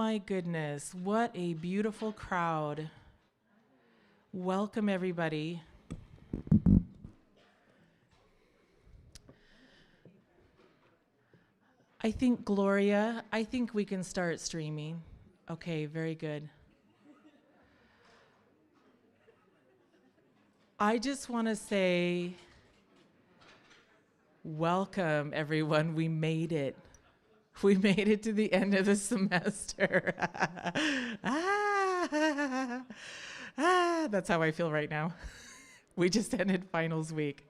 my goodness, what a beautiful crowd. Welcome, everybody. I think, Gloria, I think we can start streaming. Okay, very good. I just want to say, welcome, everyone. We made it. We made it to the end of the semester. That's how I feel right now. We just ended finals week.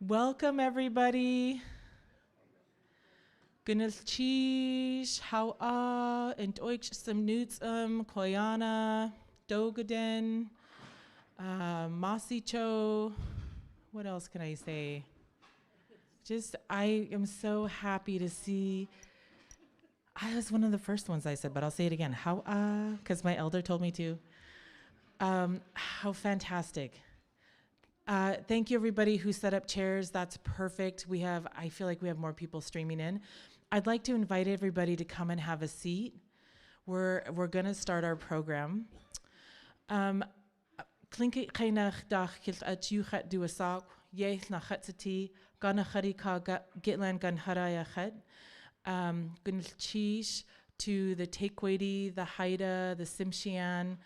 Welcome, everybody. Gunnels Cheesh, how and Deutsch some Newts Koyana, Dogaden, Masicho. What else can I say? Just, I am so happy to see. I was one of the first ones I said, but I'll say it again. How because my elder told me to. How fantastic. Thank you, everybody who set up chairs. That's perfect. I feel like we have more people streaming in. I'd like to invite everybody to come and have a seat. We're going to start our program. Klinke keinach dag kilt at juchat du asak yeth na khatsati gana kharika gitlan gan haraya khat gunchish to the Tekwedi, the Haida, the Simshian.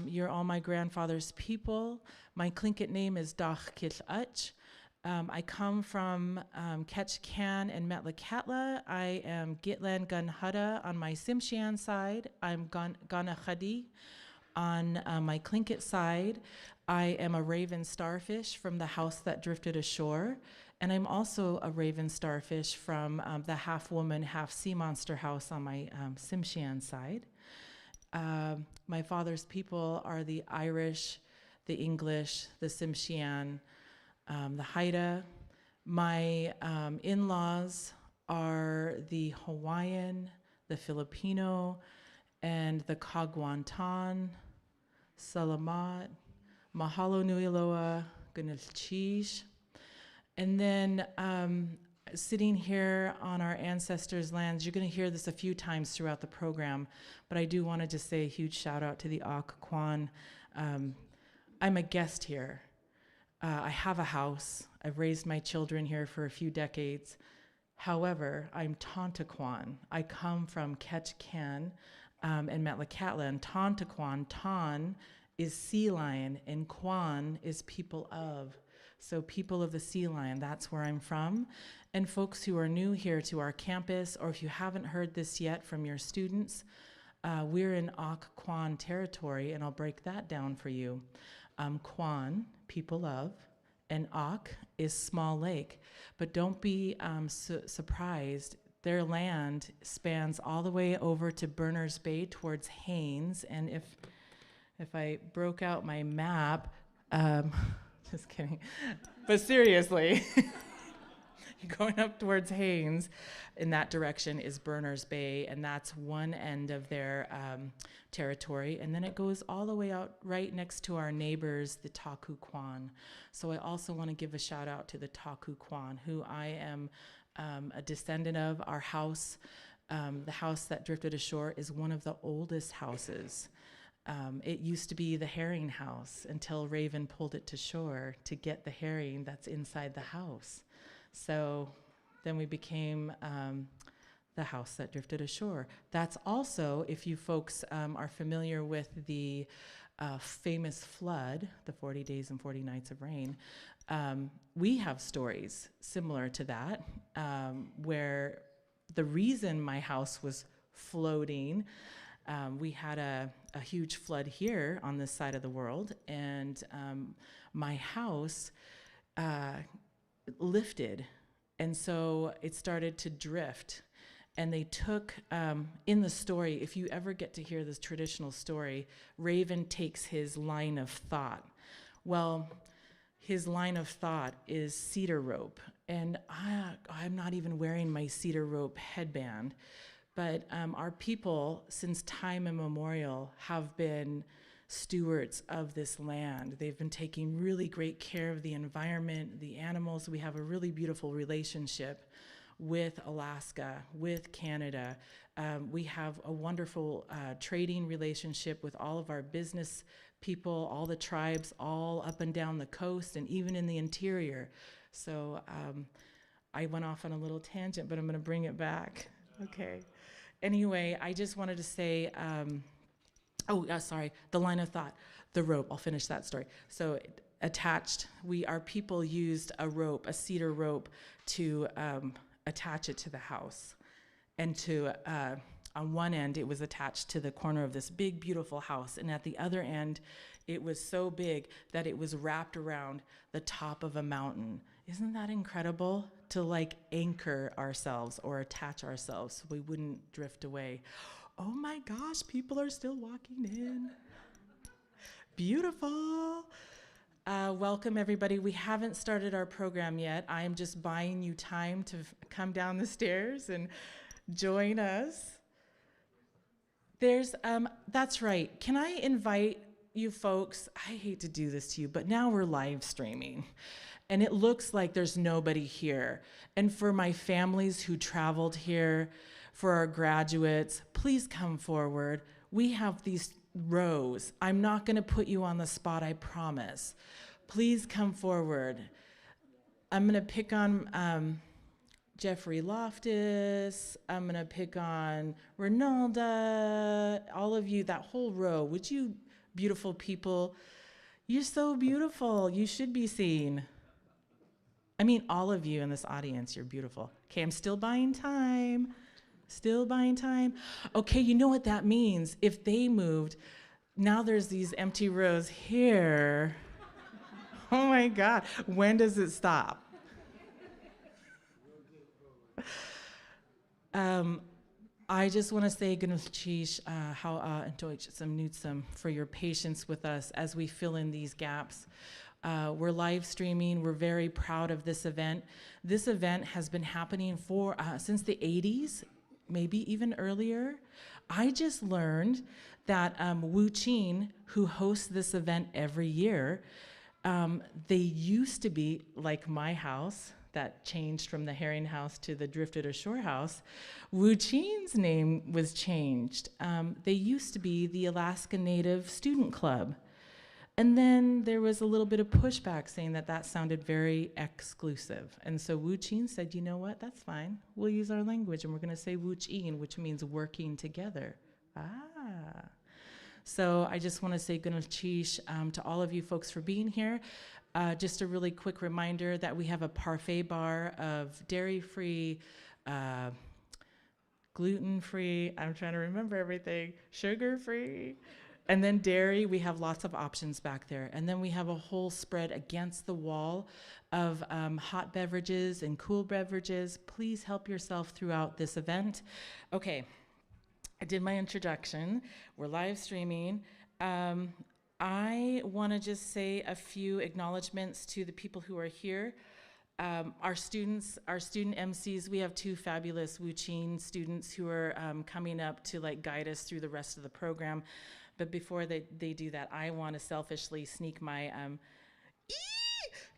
You're all my grandfather's people. My Tlingit name is Dach Kith Ach. I come from Ketchikan and Metlakatla. I am Gitlan Gunhada on my Simshian side. I'm Gana Khadi. On my Tlingit side, I am a raven starfish from the house that drifted ashore. And I'm also a raven starfish from the half-woman, half-sea monster house on my Simshian side. My father's people are the Irish, the English, the Simshian, the Haida. My in-laws are the Hawaiian, the Filipino, and the Kagwantan, Salamat, Mahalo Nui Loa, Gunilchish. And then sitting here on our ancestors' lands, you're going to hear this a few times throughout the program, but I do want to just say a huge shout out to the Kwan. I'm a guest here. I have a house. I've raised my children here for a few decades. However, I'm Tontaquan. I come from Ketchikan and Metlakatla, and Tontaquan, Ton is sea lion, and Kwan is people of. So people of the sea lion, that's where I'm from. And folks who are new here to our campus, or if you haven't heard this yet from your students, we're in Kwan territory, and I'll break that down for you. Kwan, people of, and Ak is small lake. But don't be surprised. Their land spans all the way over to Berners Bay towards Haines. And if I broke out my map, just kidding. But seriously, going up towards Haines, in that direction is Berners Bay, and that's one end of their territory. And then it goes all the way out right next to our neighbors, the Taku Kwan. So I also want to give a shout out to the Taku Kwan, who I am a descendant of. Our house, the house that drifted ashore, is one of the oldest houses. It used to be the herring house until Raven pulled it to shore to get the herring that's inside the house. So then we became the house that drifted ashore. That's also, if you folks are familiar with the famous flood, the 40 days and 40 nights of rain, we have stories similar to that, where the reason my house was floating, we had a huge flood here on this side of the world, and my house lifted, and so it started to drift. And they took, in the story, if you ever get to hear this traditional story, Raven takes his line of thought. Well, his line of thought is cedar rope, and I'm not even wearing my cedar rope headband. But our people, since time immemorial, have been stewards of this land. They've been taking really great care of the environment, the animals. We have a really beautiful relationship with Alaska, with Canada. We have a wonderful trading relationship with all of our business people, all the tribes, all up and down the coast, and even in the interior. So I went off on a little tangent, but I'm going to bring it back. Okay. Anyway, I just wanted to say, sorry, the line of thought, the rope. I'll finish that story. So attached, our people used a rope, a cedar rope, to attach it to the house. And on one end, it was attached to the corner of this big, beautiful house. And at the other end, it was so big that it was wrapped around the top of a mountain. Isn't that incredible? To like anchor ourselves or attach ourselves so we wouldn't drift away. Oh my gosh, people are still walking in. Beautiful. Welcome, everybody. We haven't started our program yet. I am just buying you time to come down the stairs and join us. That's right. Can I invite you folks? I hate to do this to you, but now we're live streaming. And it looks like there's nobody here. And for my families who traveled here, for our graduates, please come forward. We have these rows. I'm not going to put you on the spot, I promise. Please come forward. I'm going to pick on Jeffrey Loftus. I'm going to pick on Renalda, all of you, that whole row. Would you, beautiful people? You're so beautiful. You should be seen. I mean, all of you in this audience, you're beautiful. Okay, I'm still buying time. Still buying time. Okay, you know what that means. If they moved, now there's these empty rows here. Oh my God, when does it stop? I just want to say Gnuchish and Deutsch some Nutsum for your patience with us as we fill in these gaps. We're live streaming. We're very proud of this event. This event has been happening since the 80s, maybe even earlier. I just learned that Wooch.Een, who hosts this event every year, they used to be like my house that changed from the Herring House to the Drifted Ashore House. Wooch.Een's name was changed. They used to be the Alaska Native Student Club. And then there was a little bit of pushback saying that sounded very exclusive. And so Wooch.Een said, you know what, that's fine. We'll use our language and we're gonna say Wooch.Een, which means working together. So I just wanna say Gnuchish to all of you folks for being here. Just a really quick reminder that we have a parfait bar of dairy-free, gluten-free, I'm trying to remember everything, sugar-free, and then dairy. We have lots of options back there. And then we have a whole spread against the wall of hot beverages and cool beverages. Please help yourself throughout this event. Okay, I did my introduction. We're live streaming. I want to just say a few acknowledgments to the people who are here. Our student MCs, we have two fabulous Wooch.Een students who are coming up to guide us through the rest of the program. But before they do that, I want to selfishly sneak my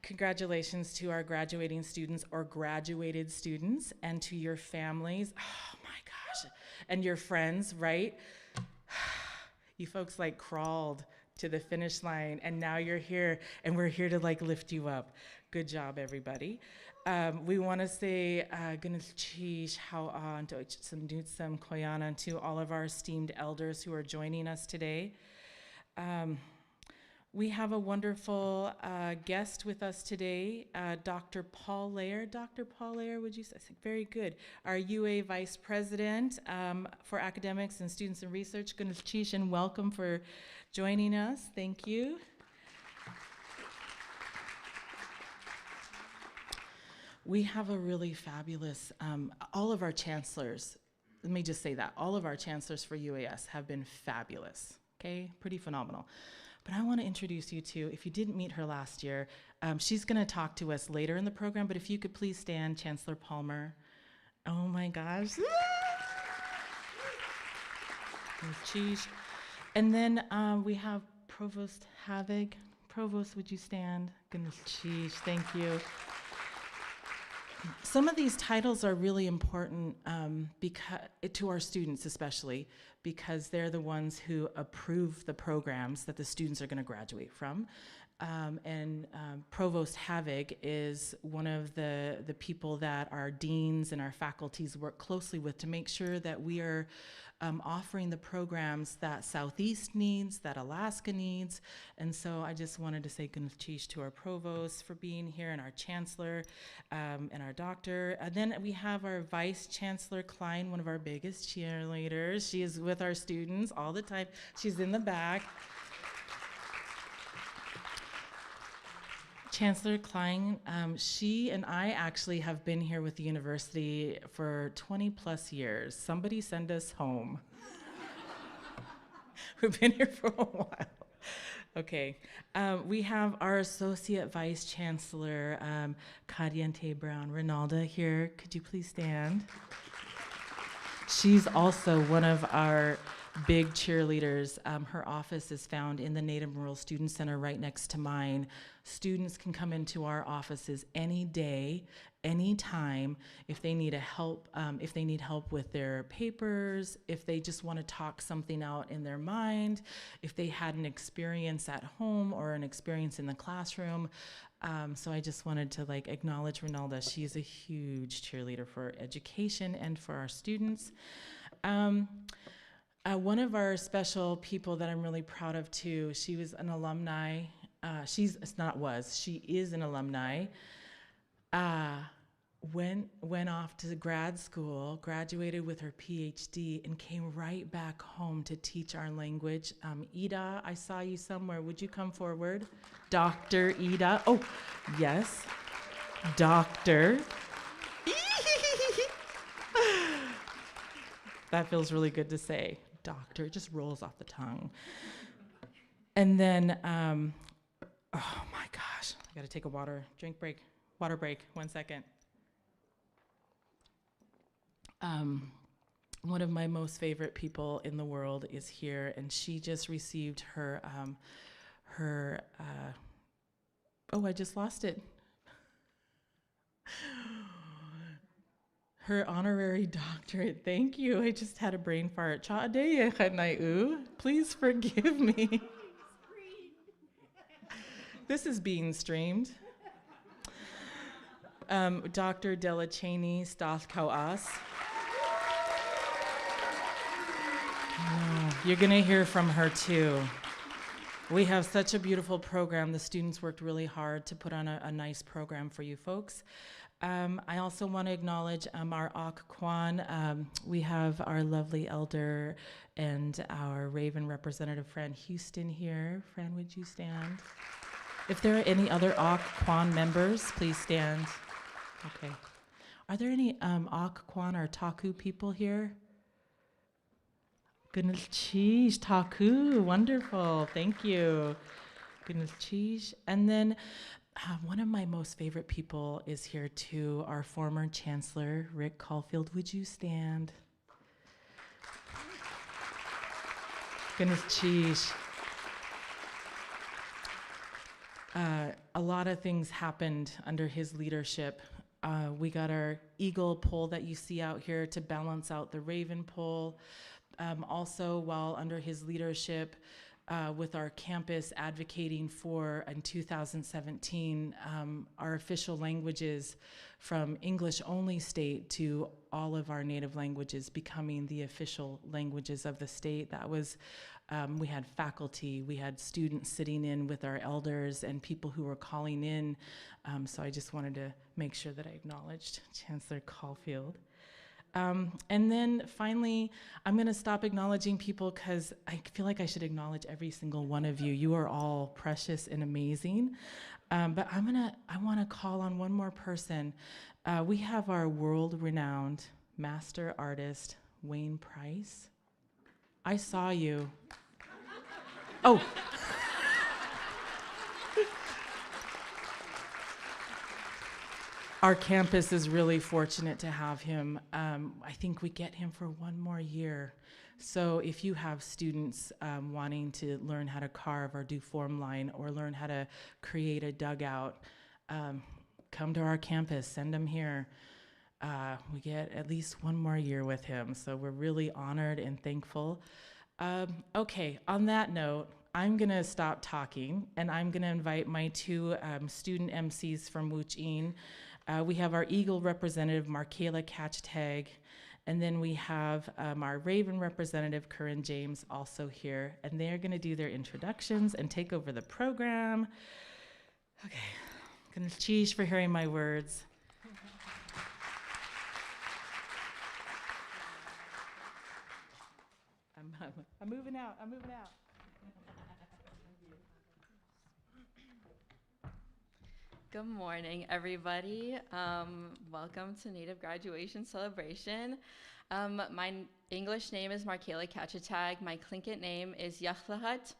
congratulations to our graduating students or graduated students and to your families. Oh my gosh, and your friends, right? You folks crawled to the finish line and now you're here and we're here to lift you up. Good job, everybody. We want to say Gnuchish Hau'an Deutsch some Nutsum Koyana to all of our esteemed elders who are joining us today. We have a wonderful guest with us today, Dr. Paul Lair. Dr. Paul Lair, would you say? Very good. Our UA Vice President for Academics and Students and Research. Gnuchish, and welcome for joining us. Thank you. We have a really fabulous, all of our chancellors, let me just say that, all of our chancellors for UAS have been fabulous, okay? Pretty phenomenal. But I want to introduce you to, if you didn't meet her last year, she's going to talk to us later in the program, but if you could please stand, Chancellor Palmer. Oh my gosh. Cheese. And then we have Provost Havig. Provost, would you stand? Goodness, cheese, thank you. Some of these titles are really important to our students especially, because they're the ones who approve the programs that the students are going to graduate from. Provost Havig is one of the people that our deans and our faculties work closely with to make sure that we are offering the programs that Southeast needs, that Alaska needs. And so I just wanted to say Gunchish to our provost for being here, and our chancellor, and our doctor. And then we have our Vice Chancellor Klein, one of our biggest cheerleaders. She is with our students all the time. She's in the back. Chancellor Klein, she and I actually have been here with the university for 20 plus years. Somebody send us home. We've been here for a while. Okay, we have our Associate Vice Chancellor, Cadiente Brown Ronalda here. Could you please stand? She's also one of our big cheerleaders. Her office is found in the Native Rural Student Center right next to mine. Students can come into our offices any day, any time, if they need help with their papers, if they just want to talk something out in their mind, if they had an experience at home or an experience in the classroom. So I just wanted to acknowledge Ronalda. She's a huge cheerleader for education and for our students. One of our special people that I'm really proud of too, she was an alumni. She is an alumni. Went off to grad school, graduated with her PhD, and came right back home to teach our language. Ida, I saw you somewhere. Would you come forward? Dr. Ida. Oh, yes. Doctor. That feels really good to say. Doctor, it just rolls off the tongue. And then, oh my gosh, I gotta take a water break, 1 second. One of my most favorite people in the world is here, and she just received her, oh, I just lost it. Her honorary doctorate. Thank you. I just had a brain fart. Please forgive me. This is being streamed. Dr. Delachaney Stothkoas. You're going to hear from her too. We have such a beautiful program. The students worked really hard to put on a nice program for you folks. I also want to acknowledge our Ak Kwan. We have our lovely elder and our Raven representative, Fran Houston, here. Fran, would you stand? If there are any other Ak Kwan members, please stand. Okay. Are there any Ak Kwan or Taku people here? Goodness cheese, Taku, wonderful, thank you. Goodness cheese. And then one of my most favorite people is here too, our former Chancellor, Rick Caulfield. Would you stand? Goodness cheese. A lot of things happened under his leadership. We got our eagle pole that you see out here to balance out the raven pole. Also, while under his leadership, with our campus advocating for, in 2017, our official languages from English-only state to all of our native languages becoming the official languages of the state. That was, we had faculty, we had students sitting in with our elders and people who were calling in. So I just wanted to make sure that I acknowledged Chancellor Caulfield. And then finally, I'm going to stop acknowledging people because I feel like I should acknowledge every single one of you. You are all precious and amazing. But I want to call on one more person. We have our world-renowned master artist, Wayne Price. I saw you. Oh. Our campus is really fortunate to have him. I think we get him for one more year. So if you have students wanting to learn how to carve or do form line or learn how to create a dugout, come to our campus, send them here. We get at least one more year with him, so we're really honored and thankful. Okay, on that note, I'm gonna stop talking, and I'm gonna invite my two student MCs from Wooch.Een. We have our Eagle representative, Markayla Catchtag, and then we have our Raven representative, Corinne James, also here, and they're gonna do their introductions and take over the program. Okay, I'm gonna cheese for hearing my words. I'm moving out. Good morning, everybody. Welcome to Native Graduation Celebration. My English name is Markayla Catchtag. My Tlingit name is Yachlahat,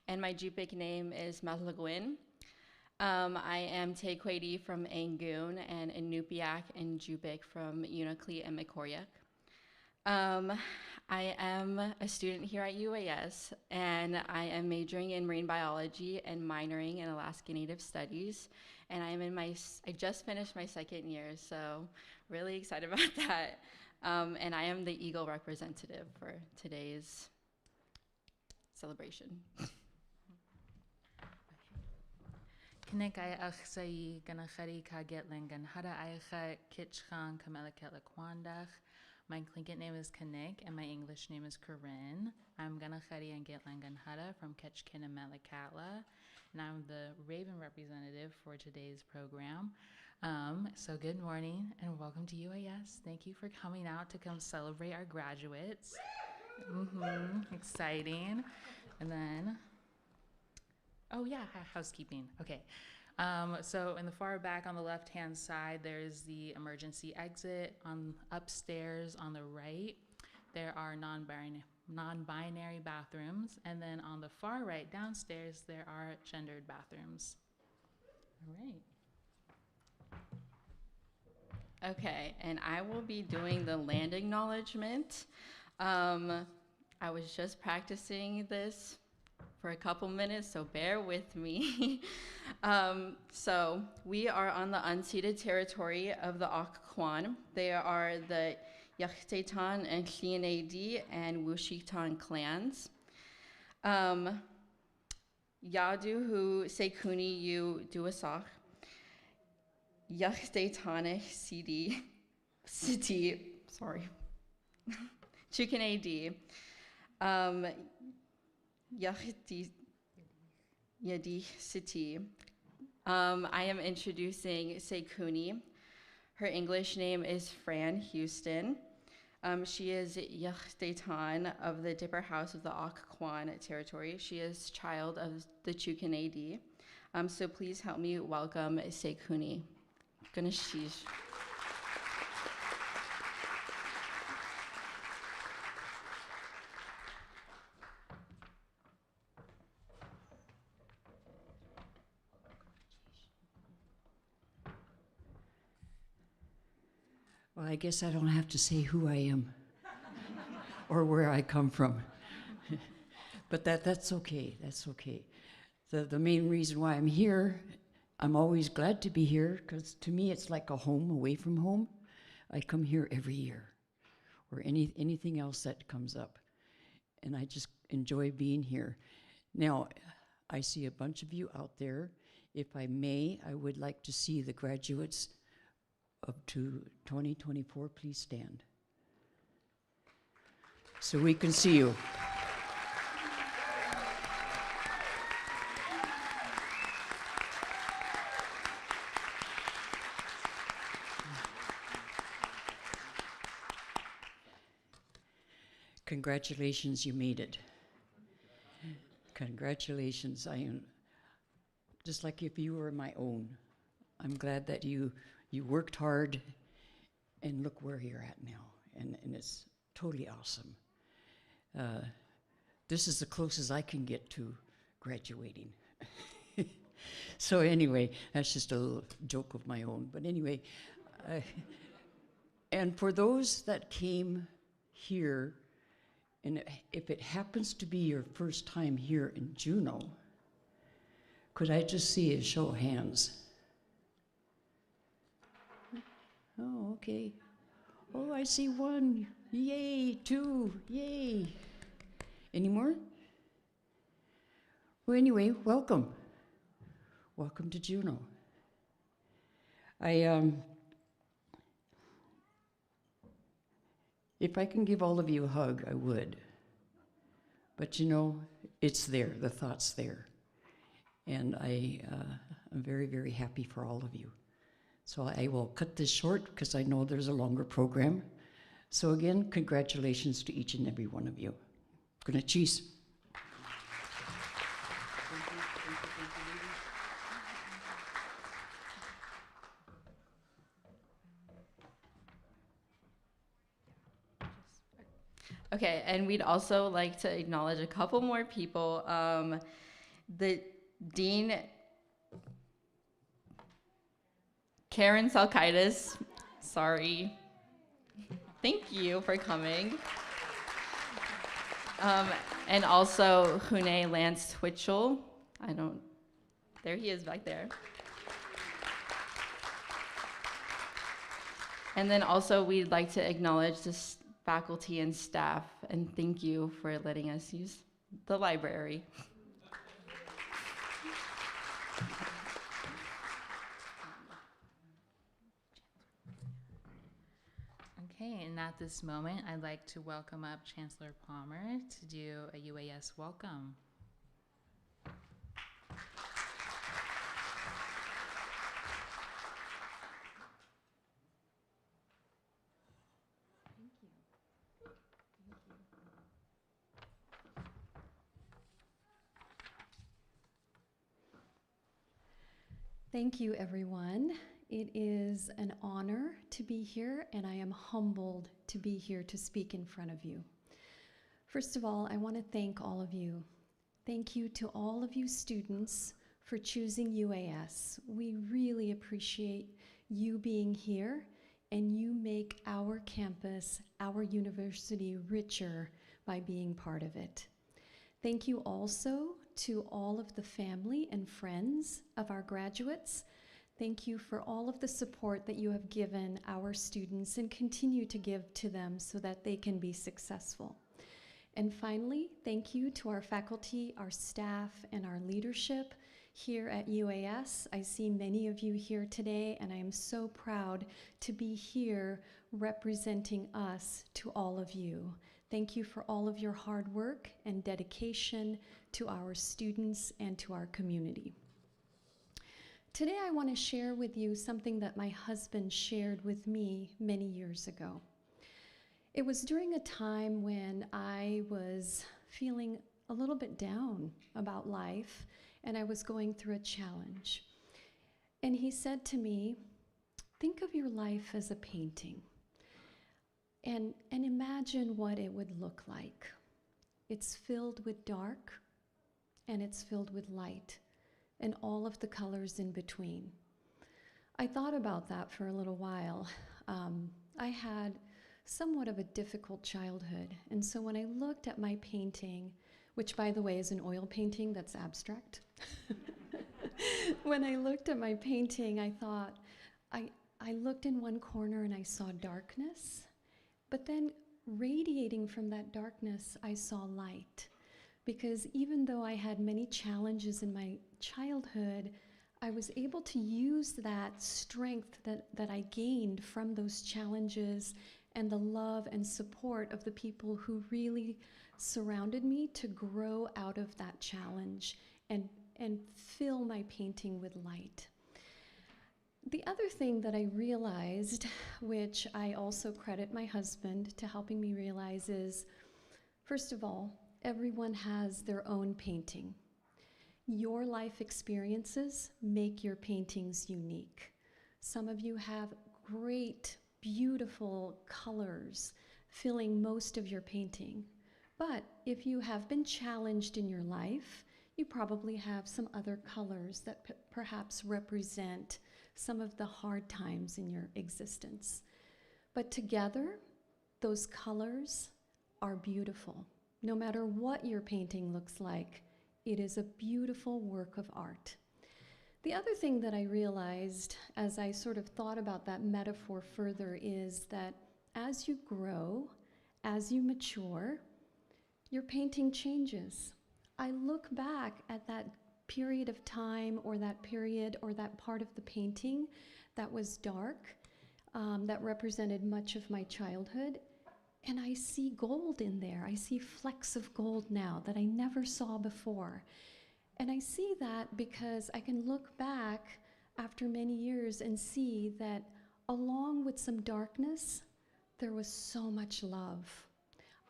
and my Jupik name is Matlagwin. I am Tequati from Angoon, and Inupiaq and Jupik from Unalakleet and Mikoryuk. I am a student here at UAS, and I am majoring in marine biology and minoring in Alaska Native Studies. And I just finished my second year, so really excited about that. And I am the Eagle representative for today's celebration. Kinekaya aksai ganachari kaget lengan hada aicha kitchan kamelakela kwandach. My Tlingit name is Kanik, and my English name is Corinne. I'm ganachari and Getlangan hada from Ketchkin and Melikatla, and I'm the Raven representative for today's program. So good morning and welcome to UAS. Thank you for coming out to come celebrate our graduates. Exciting. And then, oh yeah, housekeeping. Okay. So in the far back on the left-hand side, there's the emergency exit. Upstairs on the right, there are non-binary bathrooms. And then on the far right downstairs, there are gendered bathrooms. All right. Okay, and I will be doing the land acknowledgement. I was just practicing this for a couple minutes, so bear with me. So we are on the unceded territory of the Occoquan. They are the Wooch.Een and Tlingit and Wooch.Een clans. Yadu hu sekuni yu duasach. Wooch.Een city, sorry. Chukanadi. Yadi City. I am introducing Sekuni. Her English name is Fran Houston. She is Wooch.Een of the Dipper House of the Occoquan territory. She is child of the Chukanadi. So please help me welcome Sekuni. Ganeshish. Well, I guess I don't have to say who I am or where I come from. But that's okay. That's okay. The main reason why I'm here, I'm always glad to be here because to me it's like a home away from home. I come here every year or anything else that comes up. And I just enjoy being here. Now, I see a bunch of you out there. If I may, I would like to see the graduates up to 2024, please stand. So we can see you. Congratulations, you made it. Congratulations. I am just like if you were my own. I'm glad that you worked hard, and look where you're at now, and it's totally awesome. This is the closest I can get to graduating. So anyway, that's just a little joke of my own. But anyway, and for those that came here, and if it happens to be your first time here in Juneau, could I just see a show of hands? Oh, okay. Oh, I see one. Yay, two. Yay. Any more? Well, anyway, welcome. Welcome to Juneau. If I can give all of you a hug, I would. But you know, it's there, the thought's there. And I'm very, very happy for all of you. So I will cut this short because I know there's a longer program. So again, congratulations to each and every one of you. Gonna cheese. Okay, and we'd also like to acknowledge a couple more people. The Dean, Karen Salkaitis, sorry. Thank you for coming. And also Hune Lance Twitchell. There he is back there. And then also we'd like to acknowledge the faculty and staff, and thank you for letting us use the library. Okay, and at this moment, I'd like to welcome up Chancellor Palmer to do a UAS welcome. Thank you, everyone. It is an honor to be here, and I am humbled to be here to speak in front of you. First of all, I want to thank all of you. Thank you to all of you students for choosing UAS. We really appreciate you being here, and you make our campus, our university, richer by being part of it. Thank you also to all of the family and friends of our graduates. Thank you for all of the support that you have given our students and continue to give to them so that they can be successful. And finally, thank you to our faculty, our staff, and our leadership here at UAS. I see many of you here today, and I am so proud to be here representing us to all of you. Thank you for all of your hard work and dedication to our students and to our community. Today I want to share with you something that my husband shared with me many years ago. It was during a time when I was feeling a little bit down about life and I was going through a challenge. And he said to me, think of your life as a painting. And imagine what it would look like. It's filled with dark and it's filled with light and all of the colors in between. I thought about that for a little while. I had somewhat of a difficult childhood, and so when I looked at my painting, which by the way is an oil painting that's abstract, when I looked at my painting, I thought, I looked in one corner and I saw darkness. But then radiating from that darkness, I saw light. Because even though I had many challenges in my childhood, I was able to use that strength that I gained from those challenges and the love and support of the people who really surrounded me to grow out of that challenge and fill my painting with light. The other thing that I realized, which I also credit my husband to helping me realize, is, first of all, everyone has their own painting. Your life experiences make your paintings unique. Some of you have great, beautiful colors filling most of your painting. But if you have been challenged in your life, you probably have some other colors that perhaps represent some of the hard times in your existence. But together, those colors are beautiful. No matter what your painting looks like, it is a beautiful work of art. The other thing that I realized as I sort of thought about that metaphor further is that as you grow, as you mature, your painting changes. I look back at that period of time or that period or that part of the painting that was dark, that represented much of my childhood, and I see gold in there. I see flecks of gold now that I never saw before. And I see that because I can look back after many years and see that along with some darkness, there was so much love.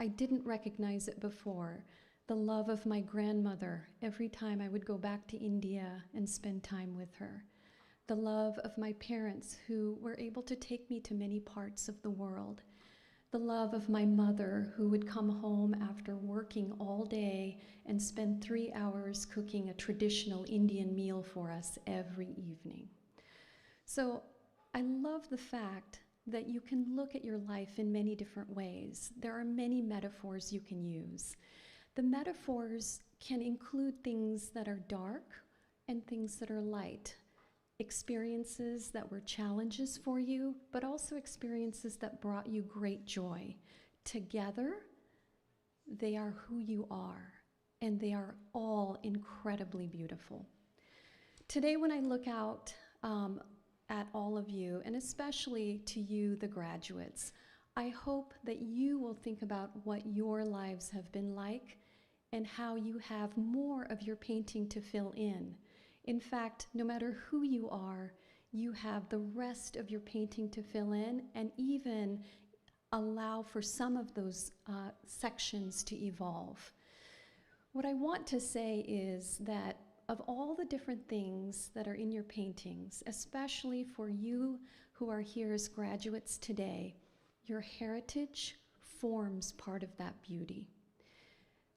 I didn't recognize it before. The love of my grandmother every time I would go back to India and spend time with her. The love of my parents who were able to take me to many parts of the world. The love of my mother who would come home after working all day and spend 3 hours cooking a traditional Indian meal for us every evening. So I love the fact that you can look at your life in many different ways. There are many metaphors you can use. The metaphors can include things that are dark and things that are light. Experiences that were challenges for you, but also experiences that brought you great joy. Together, they are who you are, and they are all incredibly beautiful. Today, when I look out at all of you, and especially to you, the graduates, I hope that you will think about what your lives have been like and how you have more of your painting to fill in. In fact, no matter who you are, you have the rest of your painting to fill in and even allow for some of those sections to evolve. What I want to say is that of all the different things that are in your paintings, especially for you who are here as graduates today, your heritage forms part of that beauty.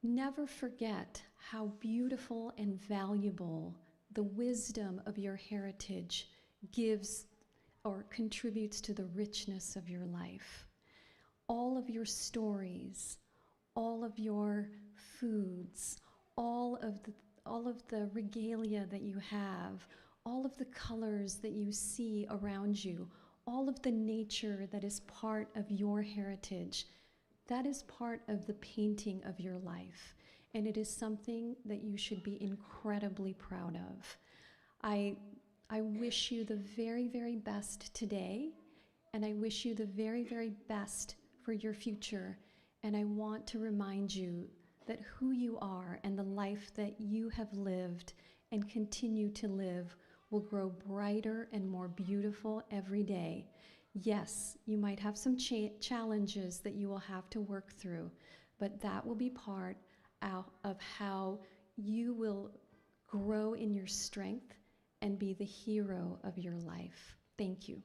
Never forget how beautiful and valuable the wisdom of your heritage gives or contributes to the richness of your life. All of your stories, all of your foods, all of the regalia that you have, all of the colors that you see around you, all of the nature that is part of your heritage, that is part of the painting of your life. And it is something that you should be incredibly proud of. I wish you the very, very best today, and I wish you the very, very best for your future. And I want to remind you that who you are and the life that you have lived and continue to live will grow brighter and more beautiful every day. Yes, you might have some challenges that you will have to work through, but that will be part of how you will grow in your strength and be the hero of your life. Thank you.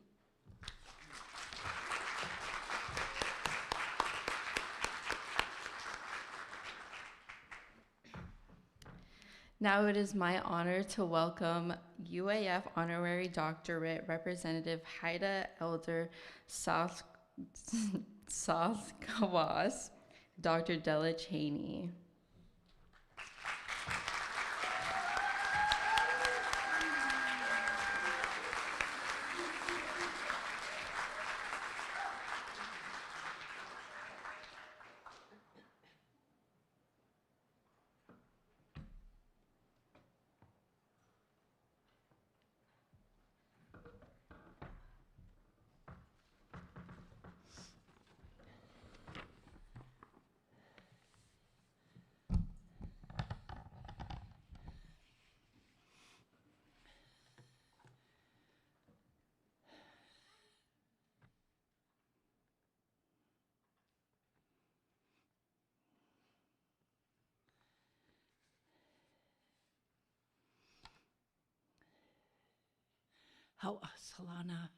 Now it is my honor to welcome UAF Honorary Doctorate Representative Haida Elder South Kawas, Dr. Della Cheney. How Salana.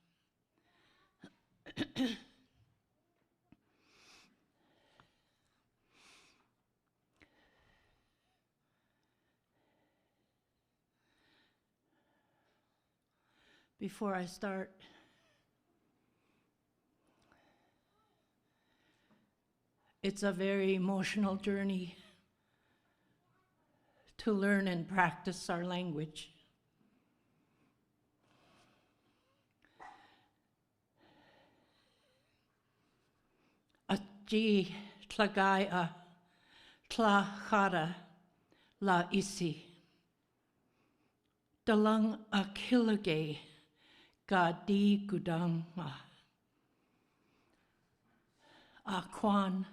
Before I start, it's a very emotional journey to learn and practice our language. G tlagaia tlachara la isi. Dalang a kilage ga di gudanga. A kwan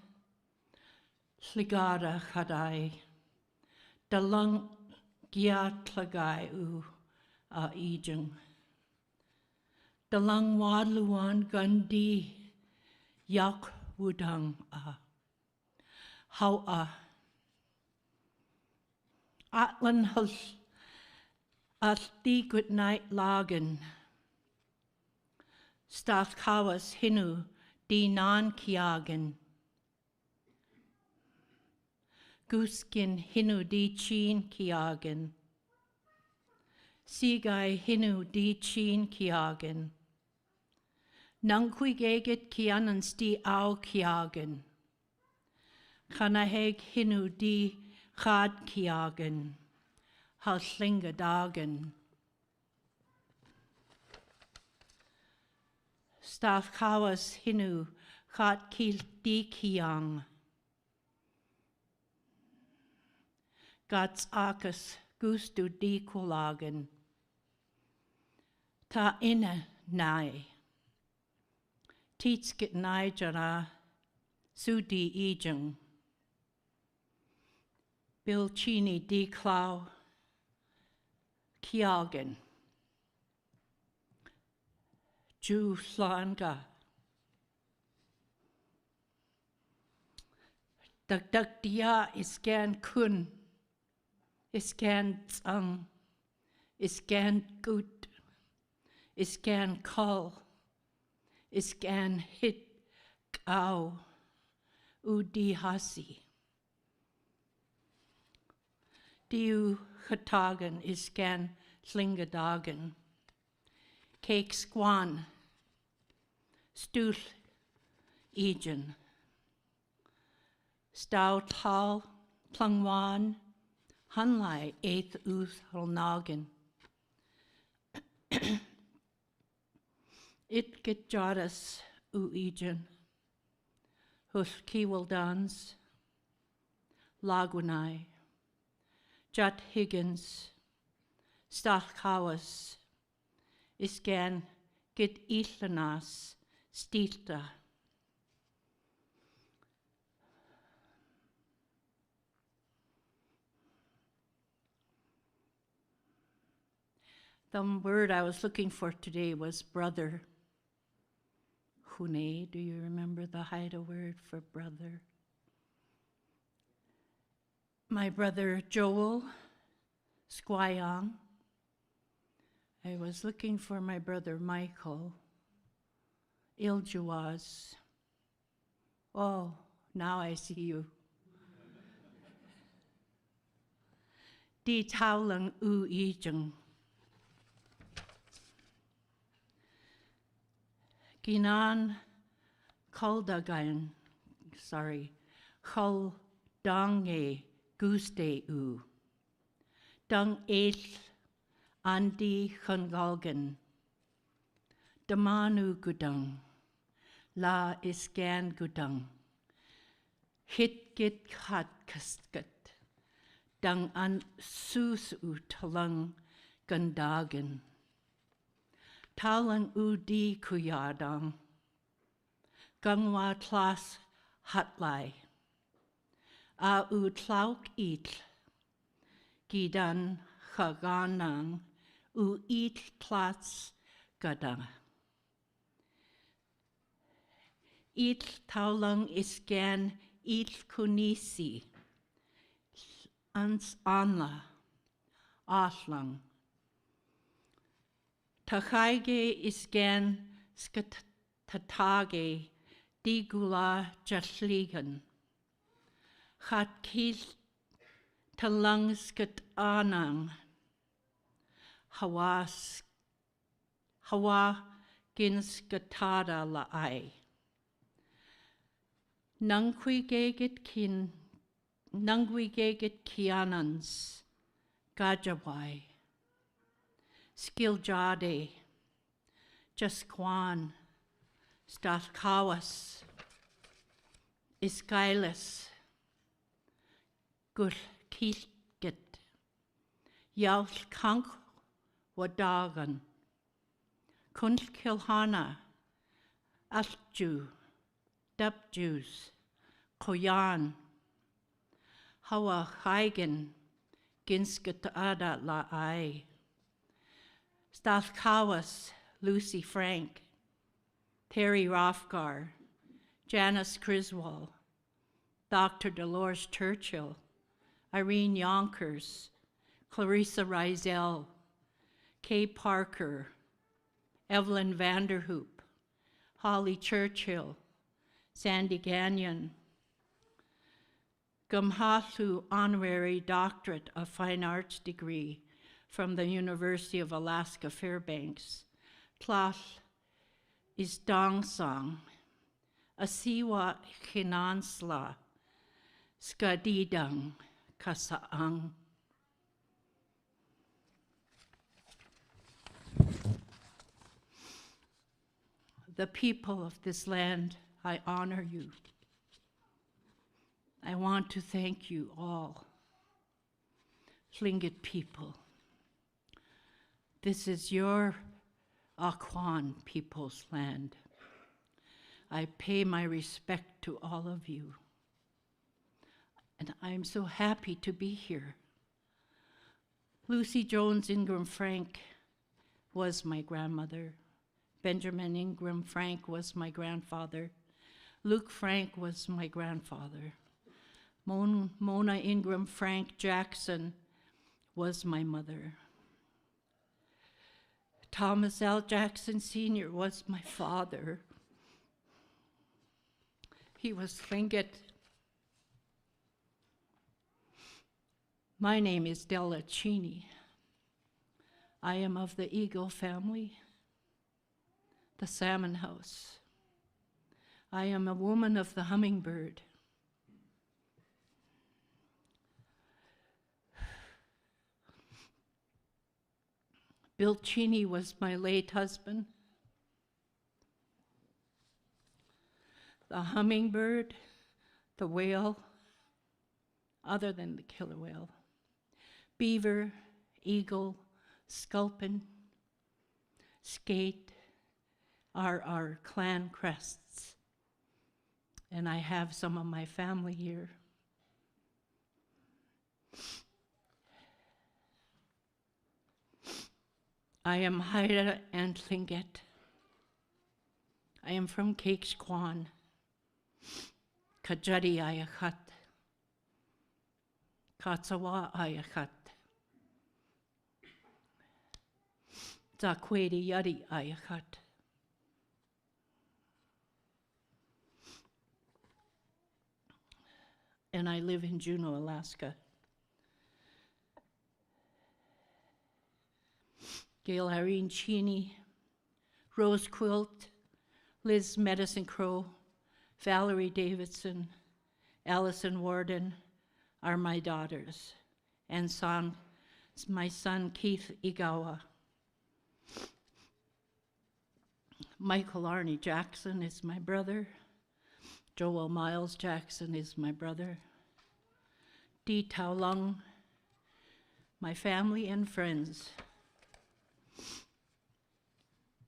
tligara chadai. Dalang gia tlagai u a ijung. Dalang wadluan gandi yak wudang a. How a. Atlan hul at di good night lagen. Stath kawas hinu di non kiagen. Guskin hinu di chin kiagen. Sigai hinu di chin kiagen. Nangkui geget kianans di au kiagen. Kanaheg hinu di chad kiagen. Halslinga dagen. Staff kawas hinu chad kil di kiang. Gats akas gustu di kulagen. Ta inne nai. Teats get nai jara su di ijung. Bil chini di clau kiagen. Ju slanga. Dak dia isgan kun. Isgan tsang. Isgan gut. Isgan kol. Isgan hit gau. Udi hasi. Diu chatagen isgan slingadagen. Cake squan. Stool egen. Stout hal plangwan. Hanlai eighth uth holnagen. It get jaras u egen. Hus kiwaldans. Lagunai. Jat Higgins. Stach kawas. Isgan get islanas. Stilta. The word I was looking for today was brother. Hune, do you remember the Haida word for brother? My brother Joel Squayang. I was looking for my brother Michael Iljuaz. Oh, now I see you. Di taulang u ijung. Ginan Kuldagayan, Kuldange Guste U. Dung Eith Andi Chungalgan. Damanu Gudung. La Isgan Gudung. Hit Git Kat Kaskat. Dung An Sus U Talang Gundagan. Talang u di kuyadang. Gangwa tlas hatlai. A u tlauk it. Gidan chaganang u it tlas gadang. It taulang isgan it kunisi. Ans anla. Aslang. Tachaige isgan skatage digula jasligan. Chat kil talang skat anang. Hawa ginskatada la ai. Nangui gegit kianans. Gajawai. Skiljade, Jaskwan, Stathkawas, Iskailis, Gul Kilgit, Yaul Kank Wadagan, Kunt Kilhana, Altju, Dubjus, Koyan, Hawa Haigen, Ginsket Ada La Ai, Stath Kawas, Lucy Frank, Terry Rothgar, Janice Criswell, Dr. Dolores Churchill, Irene Yonkers, Clarissa Rizel, Kay Parker, Evelyn Vanderhoop, Holly Churchill, Sandy Gagnon, Gumhathu Honorary Doctorate of Fine Arts degree from the University of Alaska Fairbanks, Tlath is Dongsong, Asiwa Hinansla, Skadidang Kasaang. The people of this land, I honor you. I want to thank you all, Tlingit people. This is your Aquan people's land. I pay my respect to all of you. And I'm so happy to be here. Lucy Jones Ingram Frank was my grandmother. Benjamin Ingram Frank was my grandfather. Luke Frank was my grandfather. Mona Ingram Frank Jackson was my mother. Thomas L. Jackson Sr. was my father. He was Tlingit. My name is Della Cheney. I am of the Eagle family, the Salmon House. I am a woman of the hummingbird. Bill Cheney was my late husband. The hummingbird, the whale, other than the killer whale, beaver, eagle, sculpin, skate are our clan crests. And I have some of my family here. I am Haida and Tlingit. I am from Cakesquan, Kajadi Ayakhat, Katsawa Ayakhat, Zakwedi Yadi Ayakhat. And I live in Juneau, Alaska. Gail Irene Cheney, Rose Quilt, Liz Medicine Crow, Valerie Davidson, Allison Warden are my daughters, and my son Keith Igawa. Michael Arnie Jackson is my brother. Joel Miles Jackson is my brother. Dee Tao Lung, my family and friends.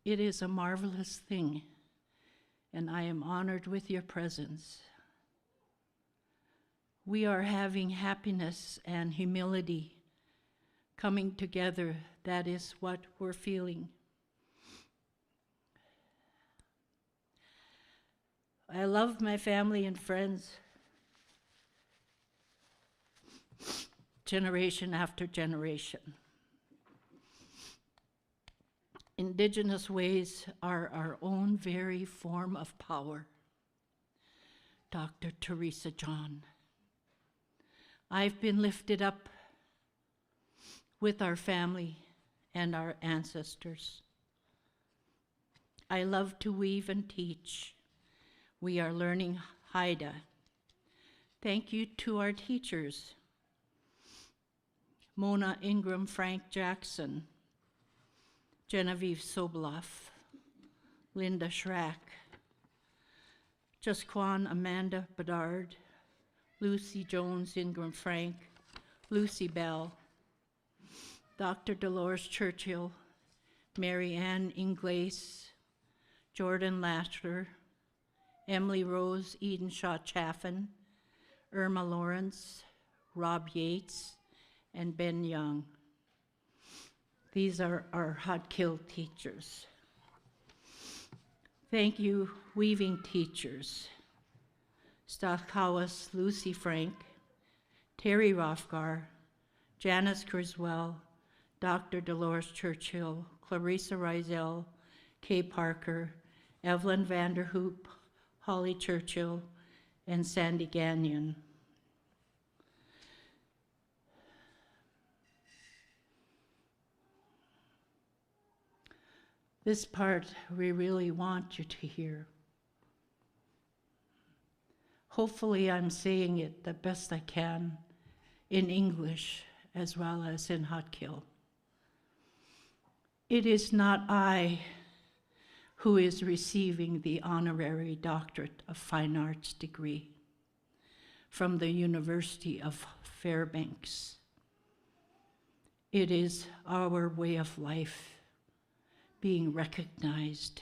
It is a marvelous thing, and I am honored with your presence. We are having happiness and humility coming together. That is what we're feeling. I love my family and friends, generation after generation. Indigenous ways are our own very form of power. Dr. Teresa John. I've been lifted up with our family and our ancestors. I love to weave and teach. We are learning Haida. Thank you to our teachers, Mona Ingram Frank Jackson, Genevieve Sobloff, Linda Schrack, Jusquan Amanda Bedard, Lucy Jones Ingram Frank, Lucy Bell, Dr. Dolores Churchill, Mary Ann Inglace, Jordan Latcher, Emily Rose Edenshaw Chaffin, Irma Lawrence, Rob Yates, and Ben Young. These are our Hotkill teachers. Thank you, weaving teachers. Stachkawas Lucy Frank, Terry Rothgar, Janice Criswell, Dr. Dolores Churchill, Clarissa Rizel, Kay Parker, Evelyn Vanderhoop, Holly Churchill, and Sandy Gagnon. This part we really want you to hear. Hopefully I'm saying it the best I can in English as well as in Hotkill. It is not I who is receiving the honorary doctorate of fine arts degree from the University of Fairbanks. It is our way of life being recognized.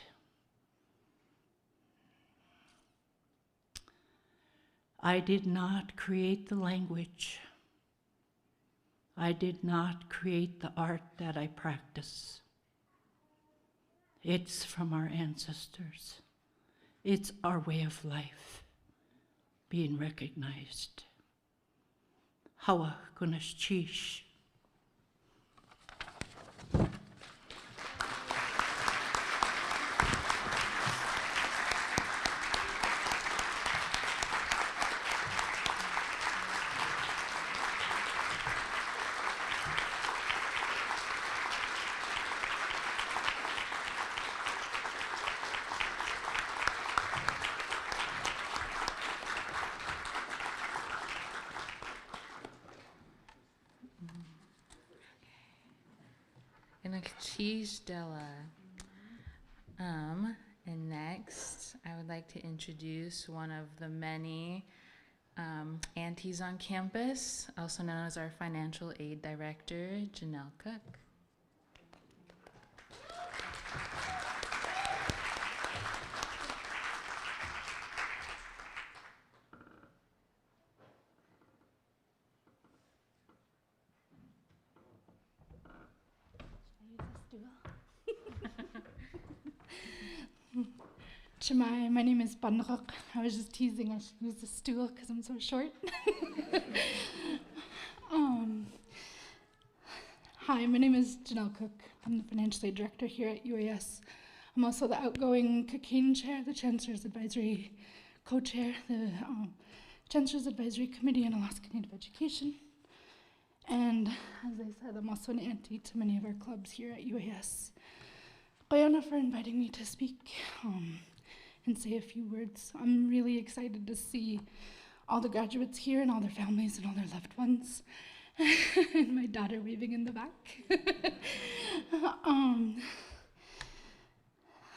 I did not create the language. I did not create the art that I practice. It's from our ancestors. It's our way of life being recognized. Hawa Gunash Chish. Della. And next, I would like to introduce one of the many aunties on campus, also known as our financial aid director, Janelle Cook. Shemai, my name is Banrok. I was just teasing I should use the stool because I'm so short. Hi, my name is Janelle Cook. I'm the financial aid director here at UAS. I'm also the outgoing cocaine chair, the Chancellor's Advisory co-chair, the Chancellor's Advisory Committee on Alaska Native Education. And as I said, I'm also an auntie to many of our clubs here at UAS. Qayana for inviting me to speak. And say a few words. I'm really excited to see all the graduates here and all their families and all their loved ones. And my daughter waving in the back.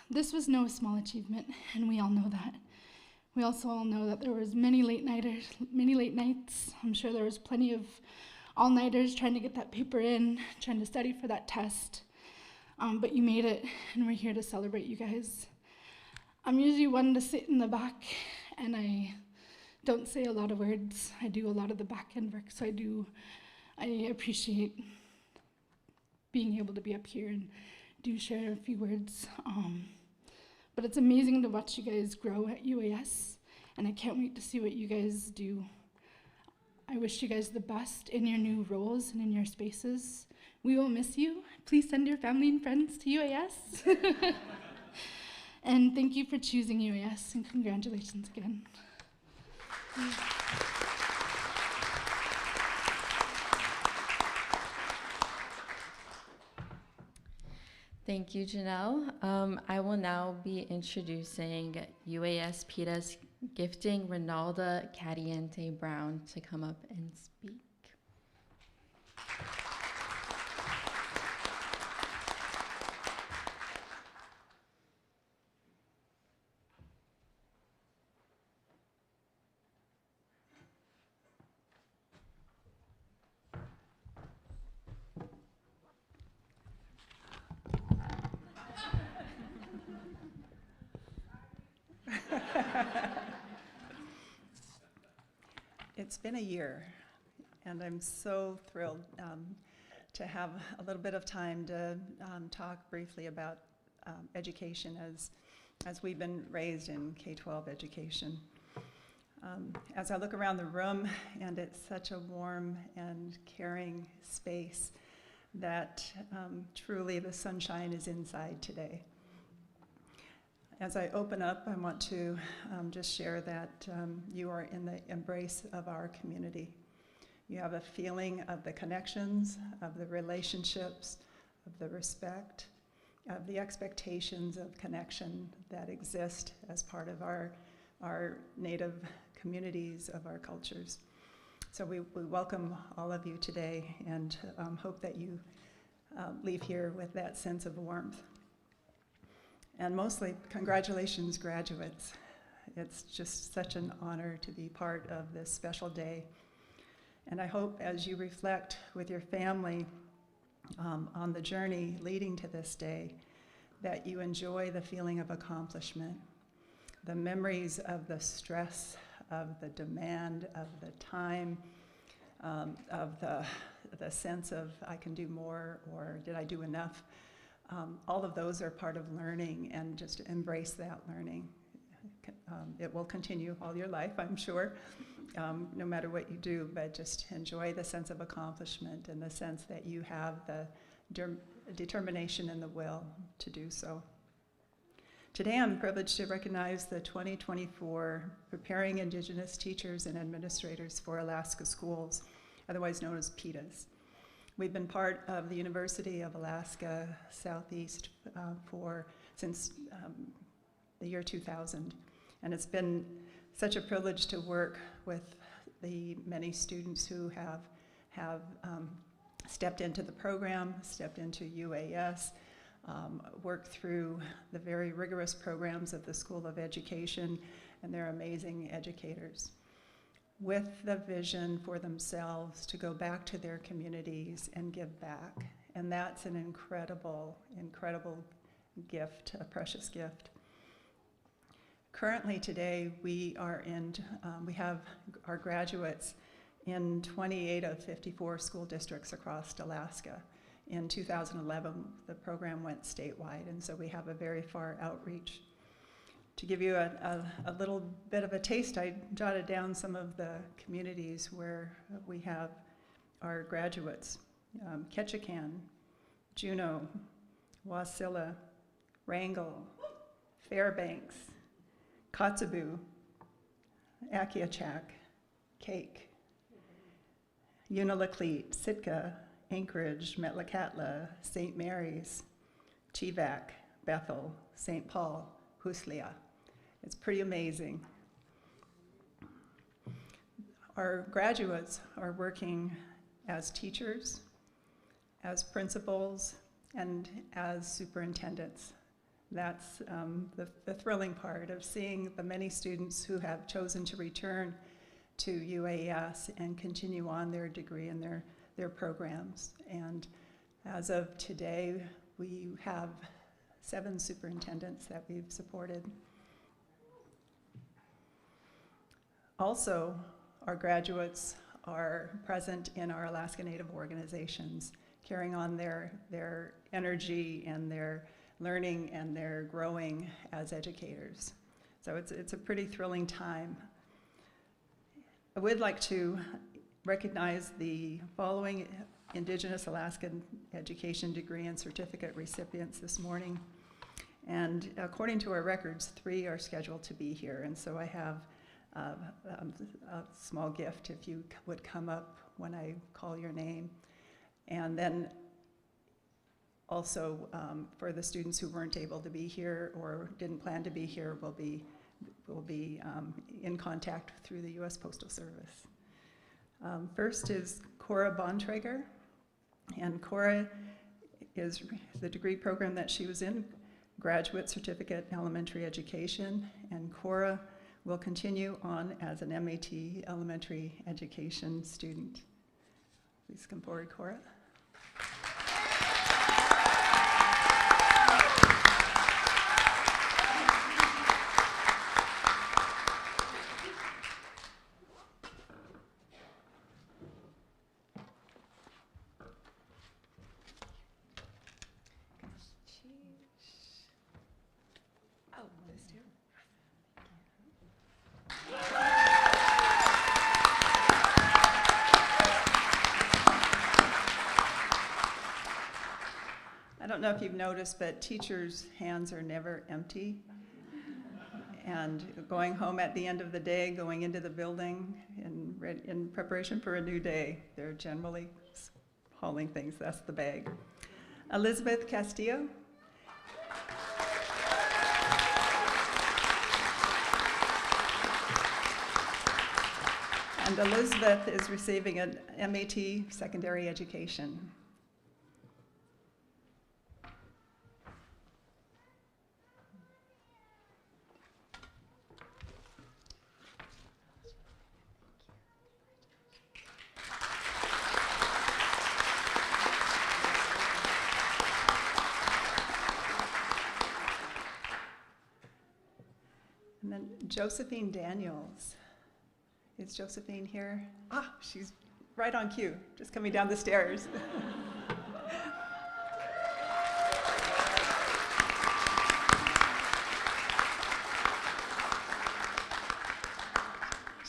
This was no small achievement, and we all know that. We also all know that there was many late nights. I'm sure there was plenty of all-nighters trying to get that paper in, trying to study for that test. But you made it, and we're here to celebrate you guys. I'm usually one to sit in the back, and I don't say a lot of words. I do a lot of the back end work, so I appreciate being able to be up here and do share a few words. But it's amazing to watch you guys grow at UAS, and I can't wait to see what you guys do. I wish you guys the best in your new roles and in your spaces. We will miss you. Please send your family and friends to UAS. And thank you for choosing UAS, and congratulations again. Thank you, Janelle. I will now be introducing UAS PETA's gifting Ronalda Cadiente Brown to come up and speak. It's been a year, and I'm so thrilled to have a little bit of time to talk briefly about education as we've been raised in K-12 education. As I look around the room, and it's such a warm and caring space that truly the sunshine is inside today. As I open up, I want to just share that you are in the embrace of our community. You have a feeling of the connections, of the relationships, of the respect, of the expectations of connection that exist as part of our native communities of our cultures. So we welcome all of you today and hope that you leave here with that sense of warmth. And mostly, congratulations, graduates. It's just such an honor to be part of this special day. And I hope as you reflect with your family on the journey leading to this day, that you enjoy the feeling of accomplishment, the memories of the stress, of the demand, of the time, of the sense of I can do more or did I do enough. All of those are part of learning, and just embrace that learning. It will continue all your life, I'm sure, no matter what you do, but just enjoy the sense of accomplishment and the sense that you have the determination and the will to do so. Today I'm privileged to recognize the 2024 Preparing Indigenous Teachers and Administrators for Alaska Schools, otherwise known as PETAs. We've been part of the University of Alaska Southeast since the year 2000, and it's been such a privilege to work with the many students who have stepped into the program, stepped into UAS, worked through the very rigorous programs of the School of Education, and they're amazing educators, with the vision for themselves to go back to their communities and give back. And that's an incredible, incredible gift, a precious gift. Currently today, we have our graduates in 28 of 54 school districts across Alaska. In 2011, the program went statewide, and so we have a very far outreach. To give you a little bit of a taste, I jotted down some of the communities where we have our graduates. Ketchikan, Juneau, Wasilla, Wrangell, Fairbanks, Kotzebue, Akiachak, Cake, Unalakleet, Sitka, Anchorage, Metlakatla, St. Mary's, Chivac, Bethel, St. Paul, Huslia. It's pretty amazing. Our graduates are working as teachers, as principals, and as superintendents. That's the thrilling part of seeing the many students who have chosen to return to UAS and continue on their degree and their programs. And as of today, we have 7 superintendents that we've supported. Also, our graduates are present in our Alaska Native organizations, carrying on their energy and their learning and their growing as educators. So it's a pretty thrilling time. I would like to recognize the following Indigenous Alaskan education degree and certificate recipients this morning. And according to our records, 3 are scheduled to be here. And so I have a small gift if you would come up when I call your name. And then also for the students who weren't able to be here or didn't plan to be here, will be in contact through the U.S. Postal Service. First is Cora Bontrager, and Cora is the degree program that she was in, Graduate Certificate in Elementary Education, and Cora will continue on as an MAT elementary education student. Please come forward, Cora. know if you've noticed, but teachers' hands are never empty. And going home at the end of the day, going into the building in preparation for a new day, they're generally hauling things. That's the bag. Elizabeth Castillo. And Elizabeth is receiving an MAT secondary education. And then Josephine Daniels. Is Josephine here? Ah, she's right on cue, just coming down the stairs.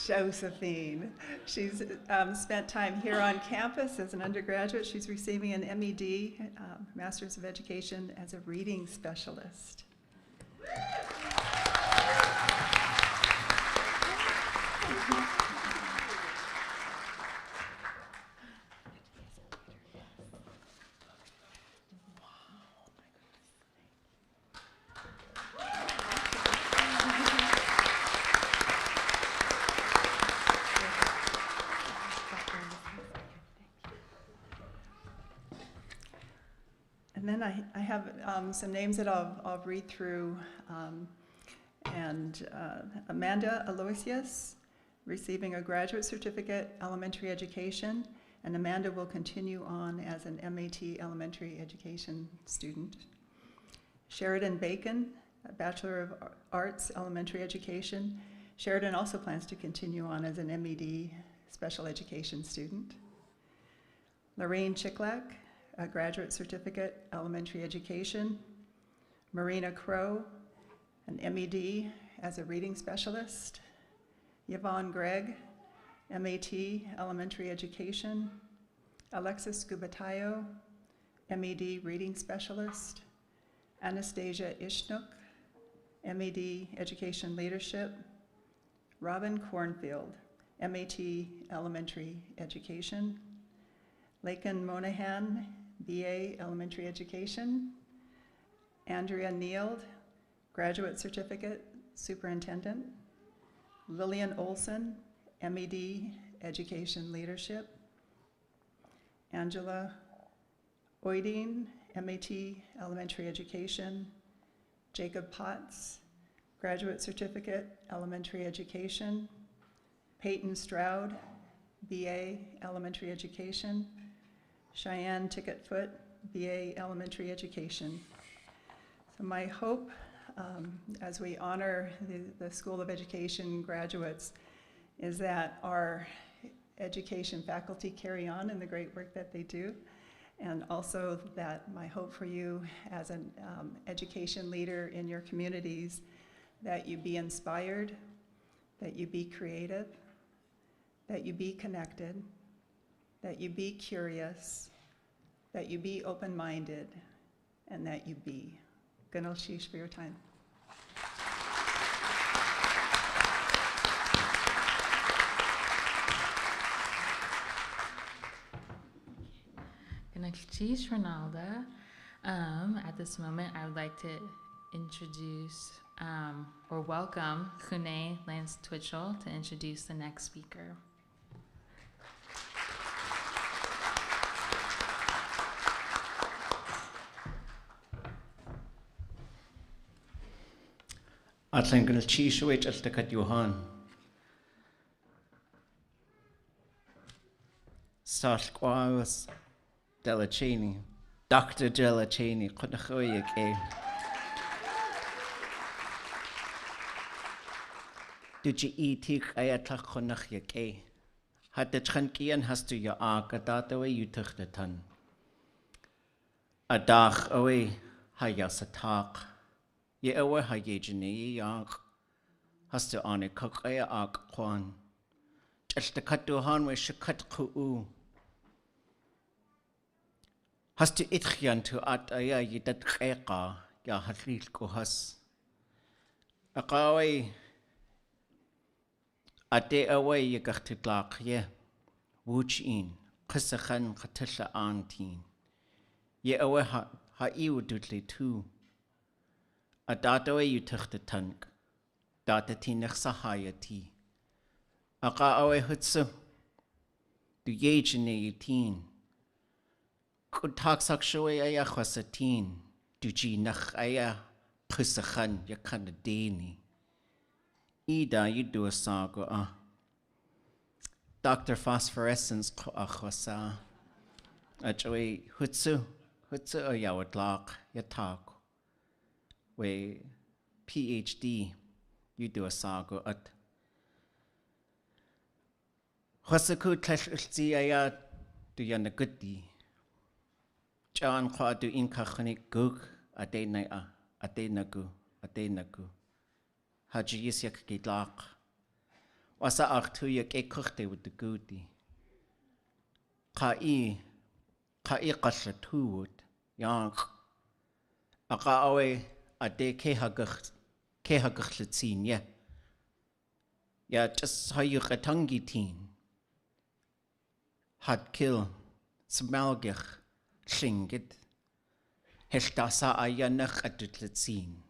Josephine. She's spent time here on campus as an undergraduate. She's receiving an MED, Master's of Education, as a reading specialist. And then I have some names that I'll read through. Amanda Aloysius, receiving a graduate certificate, elementary education, and Amanda will continue on as an MAT elementary education student. Sheridan Bacon, a Bachelor of Arts, elementary education. Sheridan also plans to continue on as an MED special education student. Lorraine Chicklack, a graduate certificate, elementary education. Marina Crow, an MED as a reading specialist. Yvonne Gregg, MAT, elementary education. Alexis Gubatayo, MED, reading specialist. Anastasia Ishnook, MED, education leadership. Robin Cornfield, MAT, elementary education. Lakin Monahan, BA, elementary education. Andrea Neild, graduate certificate, superintendent. Lillian Olson, MED, education leadership. Angela Oideen, MAT, elementary education. Jacob Potts, graduate certificate, elementary education. Peyton Stroud, BA, elementary education. Cheyenne Ticketfoot, BA, elementary education. So my hope, as we honor the School of Education graduates, is that our education faculty carry on in the great work that they do, and also that my hope for you as an education leader in your communities, that you be inspired, that you be creative, that you be connected, that you be curious, that you be open-minded, and that you be. Ganal Sheesh for your time. Ganal Sheesh, Ronalda. At this moment, I would like to introduce or welcome Kune Lance Twitchell to introduce the next speaker. Atlan Ganal Sheesh Wich Altakat Johan. Salt Quawas Delacini, Dr. Delacini, Kunachoyak A. Did you eat Ayatak Kunachyak A? Had the Trankian has to your ark a dat away you took the ton. A dach away, Hayas a talk. Ye awe Hayajini Yank has to on a cock a ark quan. Just the cut to han where she cut ku. Has to itchian to at aya yidat qeqa ya hatlil kohas. Aqaway ate away yagachtitlaq ye. Wooch.Een qisakhan qatilla antin. Ye away ha iu dudli too. A data you took the tank. Data tinach sahayati. Aka awe hutsu. Du yejene teen. Could talk sakshoe aya khwasatin. Du ji nach aya pusachan yakana deni. Ida you do a sago Dr. Phosphorescence khwasa. Ajoy hutsu ayawadlaq yatak. We PhD, you do a sago at Hosaku tlashti aya do yana goody. John Kwa do inkachanik gug adenagu. Haji yisyak gidlaq. Wasa artu yak ekukte with the goody. Kai qashatwood yank. Aka awe ade kehagach litzin ya. Ya just how you katangi teen. Had kill smalgich shingid. Heshtasa ayanach adut litzin.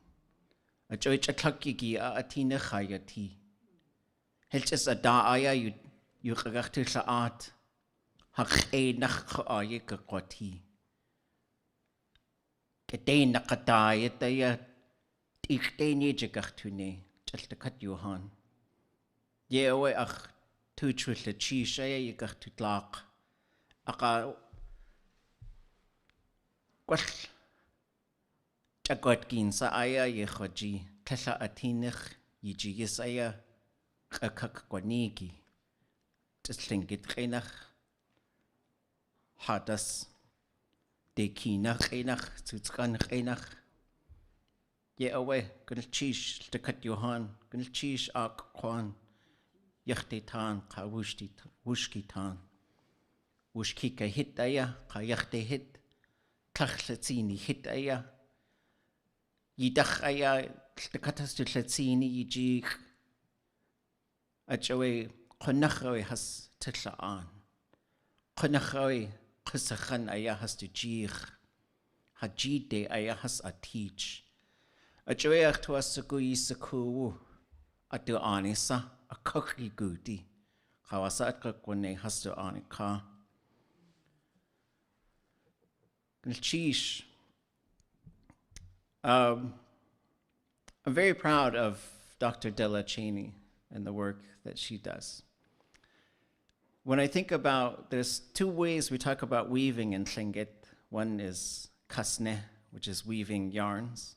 A joich a klakigi a atina chayati. Helches a da aya you kagachtu saat. Hach nach aye kakwati. Ketain nakatayet aya. Iktein jagachtune. Just a cut Johan. Ye away ach two truth the cheese ye got to tlaq. Aka Quash Jagotkin sa aya ye khoji. Tesha atinich yiji yes aya kakakwanigi. Just think it renach. Hadas de kinach renach zutskan renach. Ye away gul cheese to cut Johan. Gul cheese ak kwan. Yachtitan ka wushkitan. Wushkika hit aya ka yachte hit. Tachlatzini hit aya. Yidach aya tlakatastuhlatzini yijik. Achawe qonachawe has titlaan. Qonachawe qisachan aya has to jich. Hajide aya has a teach. Achawe achtua saku yisaku. Atu anisa. A cookie goody. Hawasa at kakwane has to anika. Cheesh. I'm very proud of Dr. Della Cheney and the work that she does. When I think about, there's two ways we talk about weaving in Tlingit. One is kasne, which is weaving yarns,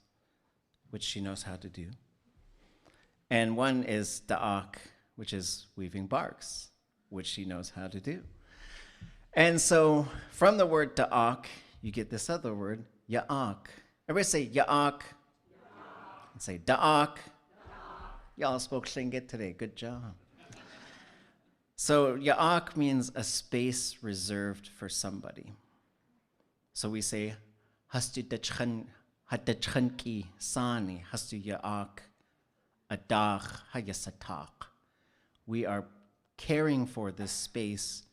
which she knows how to do. And one is da'ak, which is weaving barks, which she knows how to do. And so from the word da'ak, you get this other word, ya'ak. Everybody say ya'ak. And say da'ak. Y'all spoke Tlingit today, good job. So ya'ak means a space reserved for somebody. So we say, hastu dachchanki sani, hastu ya'ak. Adach hayasatak. We are caring for this space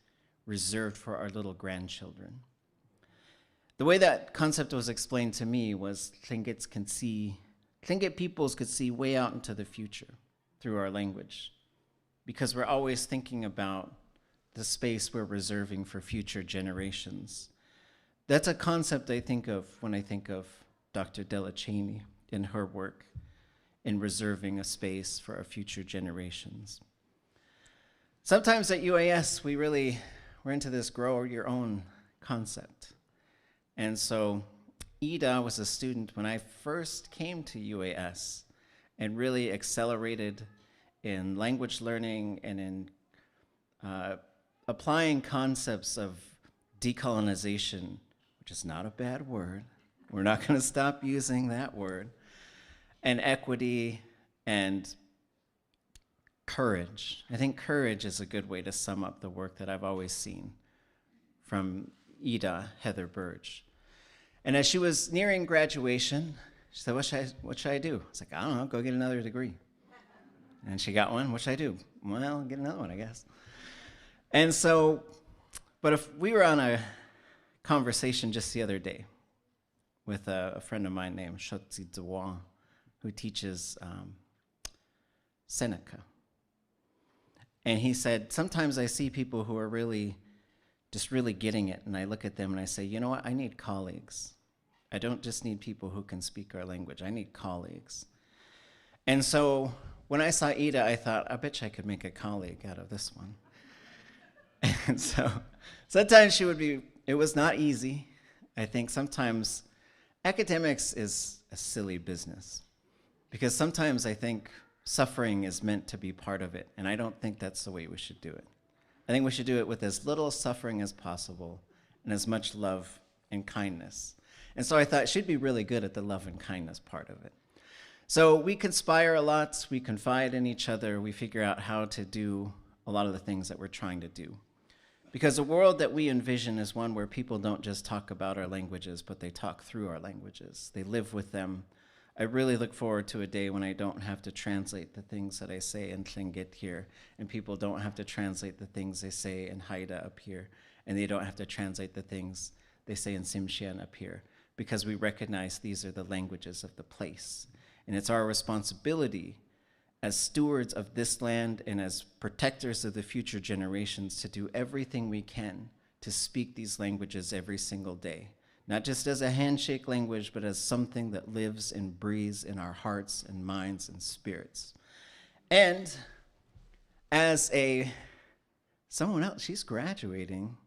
reserved for our little grandchildren. The way that concept was explained to me was Tlingit peoples could see way out into the future through our language, because we're always thinking about the space we're reserving for future generations. That's a concept I think of when I think of Dr. Della Cheney in her work in reserving a space for our future generations. Sometimes at UAS, we're into this grow your own concept. And so Ida was a student when I first came to UAS and really accelerated in language learning and in applying concepts of decolonization, which is not a bad word. We're not going to stop using that word. And equity and courage. I think courage is a good way to sum up the work that I've always seen from Ida Heather Burge. And as she was nearing graduation, she said, what should I do? I was like, I don't know, go get another degree. And she got one. What should I do? Well, get another one, I guess. And so, but if we were on a conversation just the other day with a friend of mine named Shotzi Dewan, who teaches Seneca. And he said, sometimes I see people who are really getting it, and I look at them and I say, you know what, I need colleagues. I don't just need people who can speak our language, I need colleagues. And so when I saw Ida, I thought, I bet you I could make a colleague out of this one. And so sometimes it was not easy. I think sometimes academics is a silly business, because sometimes I think suffering is meant to be part of it, and I don't think that's the way we should do it. I think we should do it with as little suffering as possible and as much love and kindness. And so I thought she'd be really good at the love and kindness part of it. So we conspire a lot, we confide in each other, we figure out how to do a lot of the things that we're trying to do. Because the world that we envision is one where people don't just talk about our languages, but they talk through our languages. They live with them. I really look forward to a day when I don't have to translate the things that I say in Tlingit here, and people don't have to translate the things they say in Haida up here, and they don't have to translate the things they say in Tsimshian up here, because we recognize these are the languages of the place. And it's our responsibility as stewards of this land and as protectors of the future generations to do everything we can to speak these languages every single day. Not just as a handshake language, but as something that lives and breathes in our hearts and minds and spirits. And as someone else, she's graduating,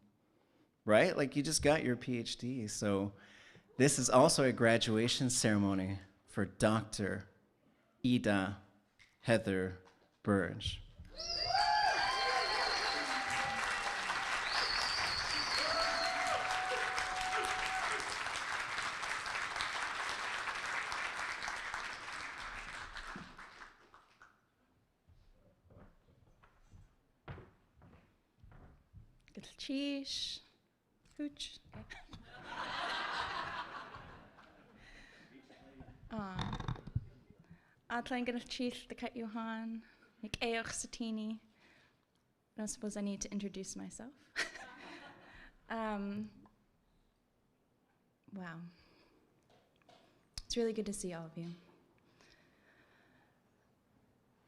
right? Like, you just got your PhD. So this is also a graduation ceremony for Dr. Ida Heather Burge. Cheesh. Hooch. Atlan gan cheesh the cut Johan. Nick Eoch Satini. I don't suppose I need to introduce myself. Wow. It's really good to see all of you.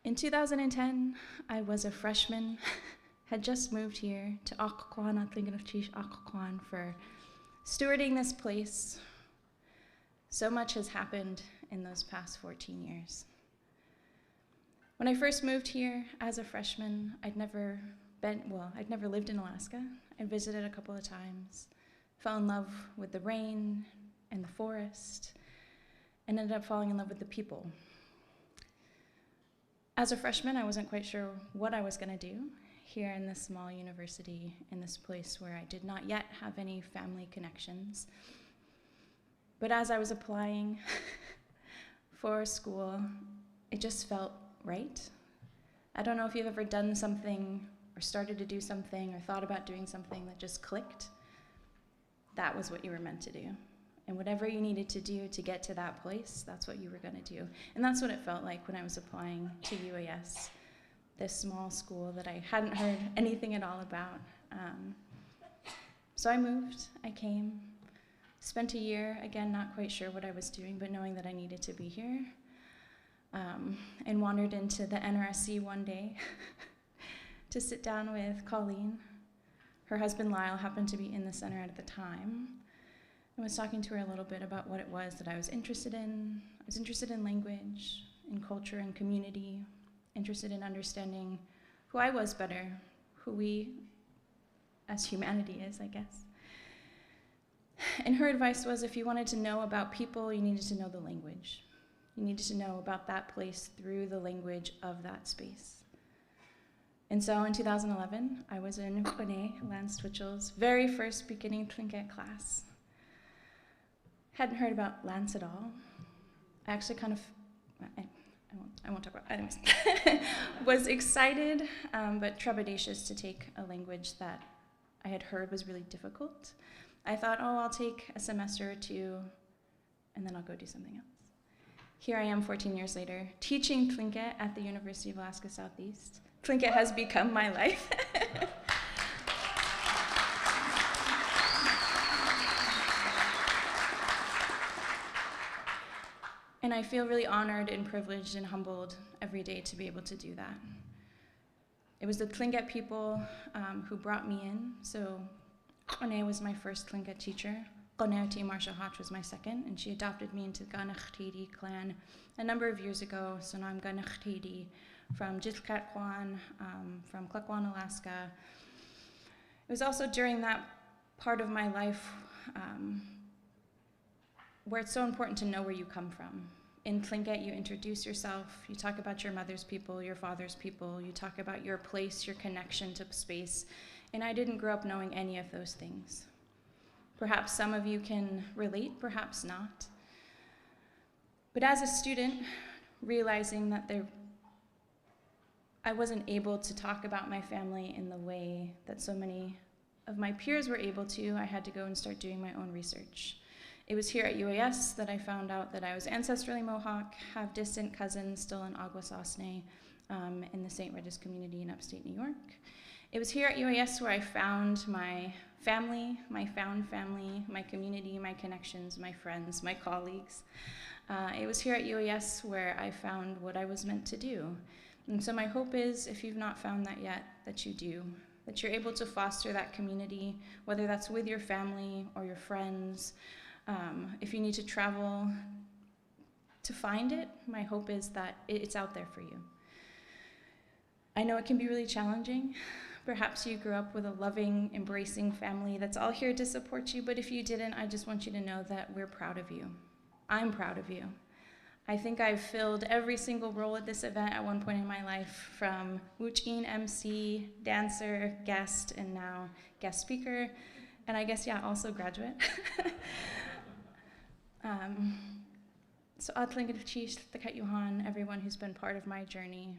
In 2010, I was a freshman. Had just moved here to Occoquan, Atlinganachich Occoquan, for stewarding this place. So much has happened in those past 14 years. When I first moved here as a freshman, I'd never lived in Alaska. I visited a couple of times, fell in love with the rain and the forest, and ended up falling in love with the people. As a freshman, I wasn't quite sure what I was gonna do here in this small university, in this place where I did not yet have any family connections. But as I was applying for school, it just felt right. I don't know if you've ever done something or started to do something or thought about doing something that just clicked. That was what you were meant to do. And whatever you needed to do to get to that place, that's what you were gonna do. And that's what it felt like when I was applying to UAS. This small school that I hadn't heard anything at all about. So I moved, I came, spent a year, again, not quite sure what I was doing, but knowing that I needed to be here, and wandered into the NRSC one day to sit down with Colleen. Her husband Lyle happened to be in the center at the time. I was talking to her a little bit about what it was that I was interested in. I was interested in language, in culture and community, interested in understanding who I was better, who we as humanity is, I guess. And her advice was, if you wanted to know about people, you needed to know the language. You needed to know about that place through the language of that space. And so in 2011, I was in Wooch.Een, Lance Twitchell's very first beginning Tlingit class. Hadn't heard about Lance at all. I actually kind of, I won't talk about it. Anyways. Was excited, but trepidatious to take a language that I had heard was really difficult. I thought, oh, I'll take a semester or two, and then I'll go do something else. Here I am 14 years later, teaching Tlingit at the University of Alaska Southeast. Tlingit has become my life. And I feel really honored and privileged and humbled every day to be able to do that. It was the Tlingit people who brought me in. So Qone was my first Tlingit teacher. Qoneoti Marsha Hatch was my second, and she adopted me into the Ganakhtidi clan a number of years ago. So now I'm Ganakhtidi from Jitlkatquan, from Klukwan, Alaska. It was also during that part of my life where it's so important to know where you come from. In Tlingit, you introduce yourself, you talk about your mother's people, your father's people, you talk about your place, your connection to space, and I didn't grow up knowing any of those things. Perhaps some of you can relate, perhaps not. But as a student, realizing that I wasn't able to talk about my family in the way that so many of my peers were able to, I had to go and start doing my own research. It was here at UAS that I found out that I was ancestrally Mohawk, have distant cousins still in Aguasasne, in the St. Regis community in upstate New York. It was here at UAS where I found my family, my found family, my community, my connections, my friends, my colleagues. It was here at UAS where I found what I was meant to do. And so my hope is, if you've not found that yet, that you do, that you're able to foster that community, whether that's with your family or your friends. If you need to travel to find it, my hope is that it's out there for you. I know it can be really challenging. Perhaps you grew up with a loving, embracing family that's all here to support you, but if you didn't, I just want you to know that we're proud of you. I'm proud of you. I think I've filled every single role at this event at one point in my life, from Wooch.Een MC, dancer, guest, and now guest speaker, and I guess, yeah, also graduate. So Atlingit Chish, Thakat Yuhan, everyone who's been part of my journey.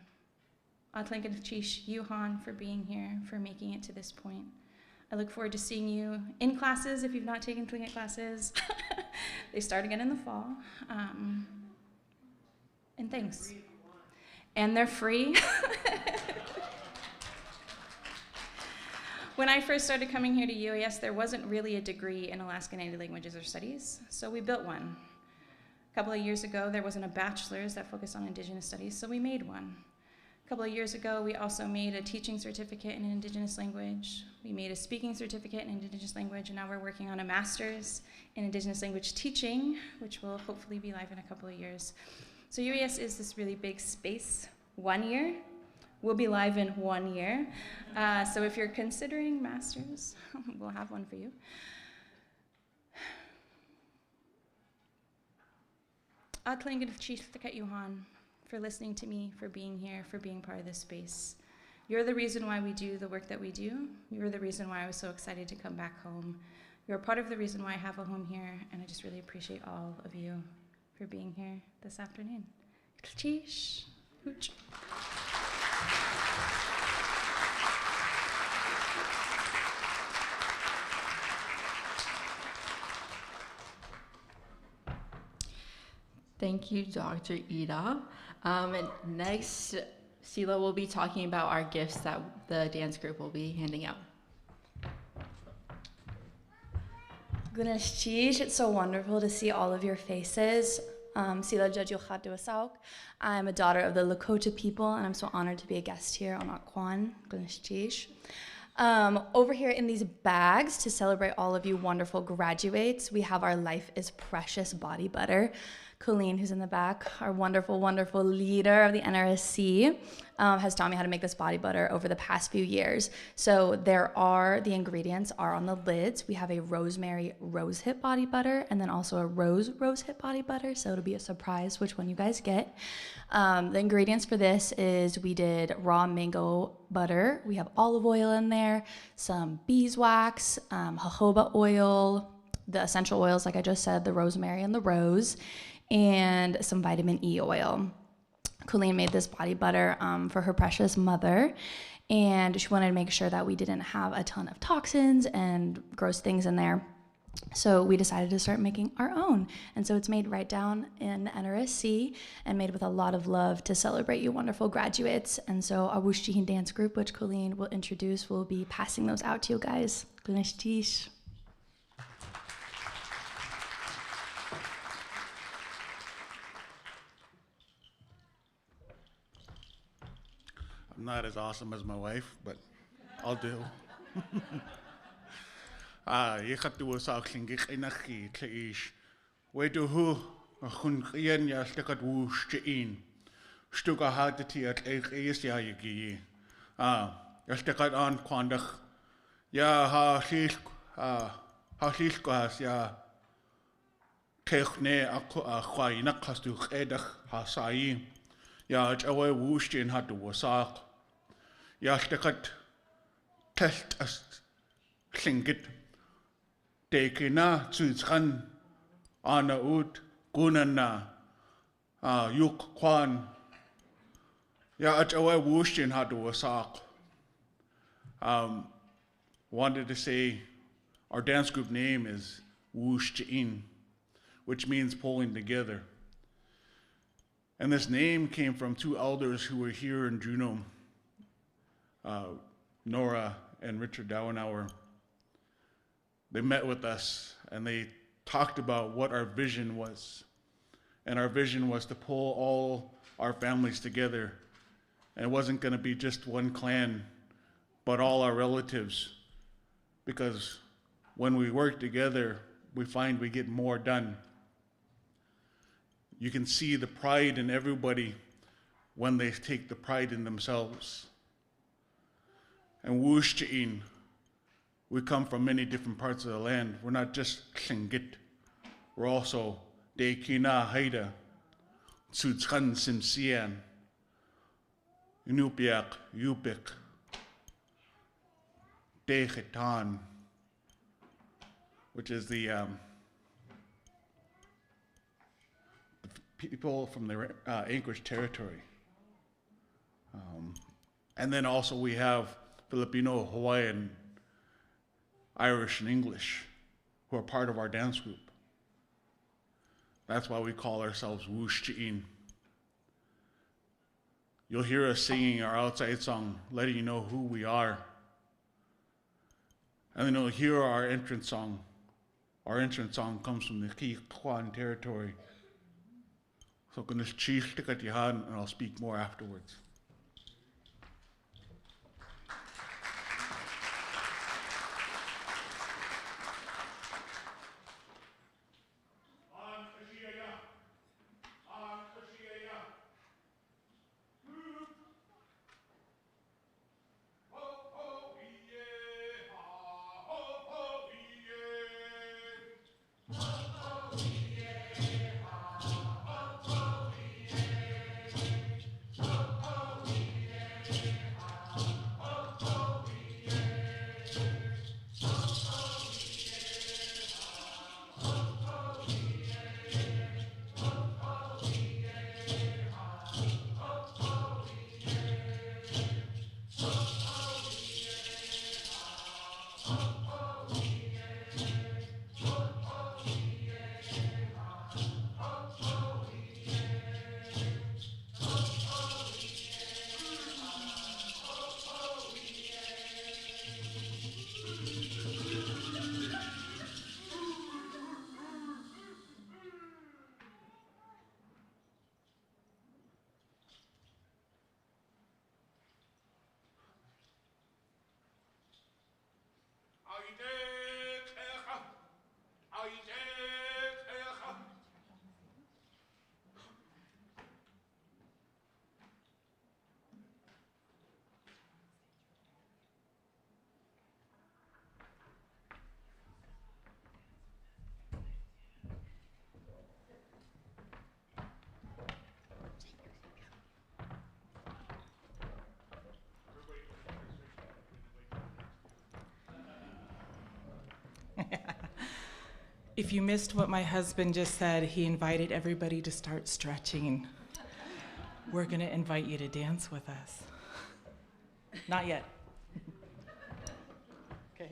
Atlingit Chish Yuhan for being here, for making it to this point. I look forward to seeing you in classes if you've not taken Tlingit classes. They start again in the fall. And thanks. And they're free. When I first started coming here to UAS, there wasn't really a degree in Alaska Native Languages or Studies, so we built one. A couple of years ago, there wasn't a bachelor's that focused on Indigenous Studies, so we made one. A couple of years ago, we also made a teaching certificate in Indigenous language. We made a speaking certificate in Indigenous language, and now we're working on a master's in Indigenous language teaching, which will hopefully be live in a couple of years. So UAS is this really big space. 1 year. We'll be live in 1 year. So if you're considering masters, we'll have one for you. Atlingit Chief Thakat Yuhan, for listening to me, for being here, for being part of this space. You're the reason why we do the work that we do. You're the reason why I was so excited to come back home. You're part of the reason why I have a home here, and I just really appreciate all of you for being here this afternoon. Cheesh. Hooch. Thank you, Dr. Ida. And next, Sila will be talking about our gifts that the dance group will be handing out. Goodness, Chish, it's so wonderful to see all of your faces. Sila Jajukhatuasauk. I'm a daughter of the Lakota people, and I'm so honored to be a guest here on Akwan. Goodness, Chish. Over here in these bags, to celebrate all of you wonderful graduates, we have our Life is Precious body butter. Colleen, who's in the back, our wonderful, wonderful leader of the NRSC, has taught me how to make this body butter over the past few years. So the ingredients are on the lids. We have a rosemary rosehip body butter, and then also a rosehip body butter, so it'll be a surprise which one you guys get. The ingredients for this is we did raw mango butter. We have olive oil in there, some beeswax, jojoba oil, the essential oils, like I just said, the rosemary and the rose, and some vitamin E oil. Colleen made this body butter for her precious mother, and she wanted to make sure that we didn't have a ton of toxins and gross things in there. So we decided to start making our own. And so it's made right down in the NRSC and made with a lot of love to celebrate you wonderful graduates. And so our Wooch.Een dance group, which Colleen will introduce, will be passing those out to you guys. Glynashtish. I'm not as awesome as my wife, but I'll do. Yekatu sa klingik inaki tleish. Wedu hu khun qian ya stekat Wooch.Een. Stuka hadeti at eis ya yigi. Ya stekat an kwandach. Ya ha hlil kwas ya techne khwai na khastu edach ha sai. Ya awe Wooch.Een hatu wasak. Ja, stekat telt as klingit. Tekena tsuitsran ana ut gunana yuk kwan. Ja, awe Wooch.Een hatu wasak. Wanted to say our dance group name is Wooch.Een, which means pulling together. And this name came from two elders who were here in Juneau, Nora and Richard Dowenauer. They met with us and they talked about what our vision was. And our vision was to pull all our families together. And it wasn't going to be just one clan, but all our relatives. Because when we work together, we find we get more done. You can see the pride in everybody when they take the pride in themselves. And Wooch.Een, we come from many different parts of the land. We're not just Tlingit. We're also Dekina Haida, Tsutskan Simsian, Inupiak, Yupik, Dechetan, which is the people from the Anchorage territory. And then also we have Filipino, Hawaiian, Irish, and English who are part of our dance group. That's why we call ourselves Wooch.Een. You'll hear us singing our outside song, letting you know who we are. And then you'll hear our entrance song. Our entrance song comes from the Kikwan territory. So I'm going to stick at and I'll speak more afterwards. If you missed what my husband just said, he invited everybody to start stretching. We're going to invite you to dance with us. Not yet. Okay.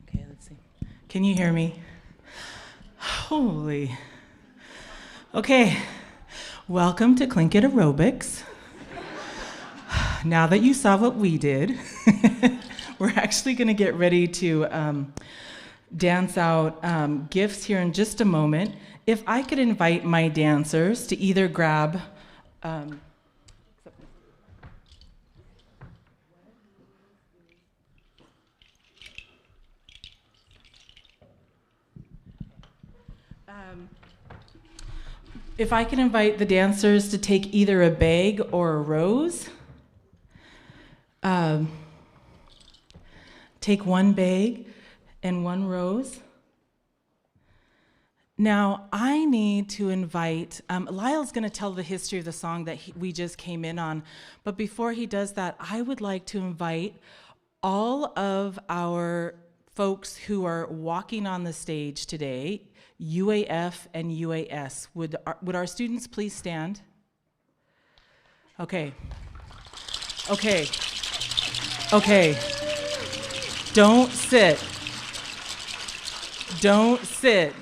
Okay, let's see. Can you hear me? Holy. Okay, welcome to Clink It Aerobics. Now that you saw what we did, we're actually going to get ready to dance out gifts here in just a moment. If I could invite my dancers to either grab if I can invite the dancers to take either a bag or a rose. Take one bag and one rose. Now, I need to invite, Lyle's going to tell the history of the song that we just came in on, but before he does that, I would like to invite all of our folks who are walking on the stage today, UAF and UAS. Would our students please stand? Okay. Okay. Okay. Don't sit. Don't sit.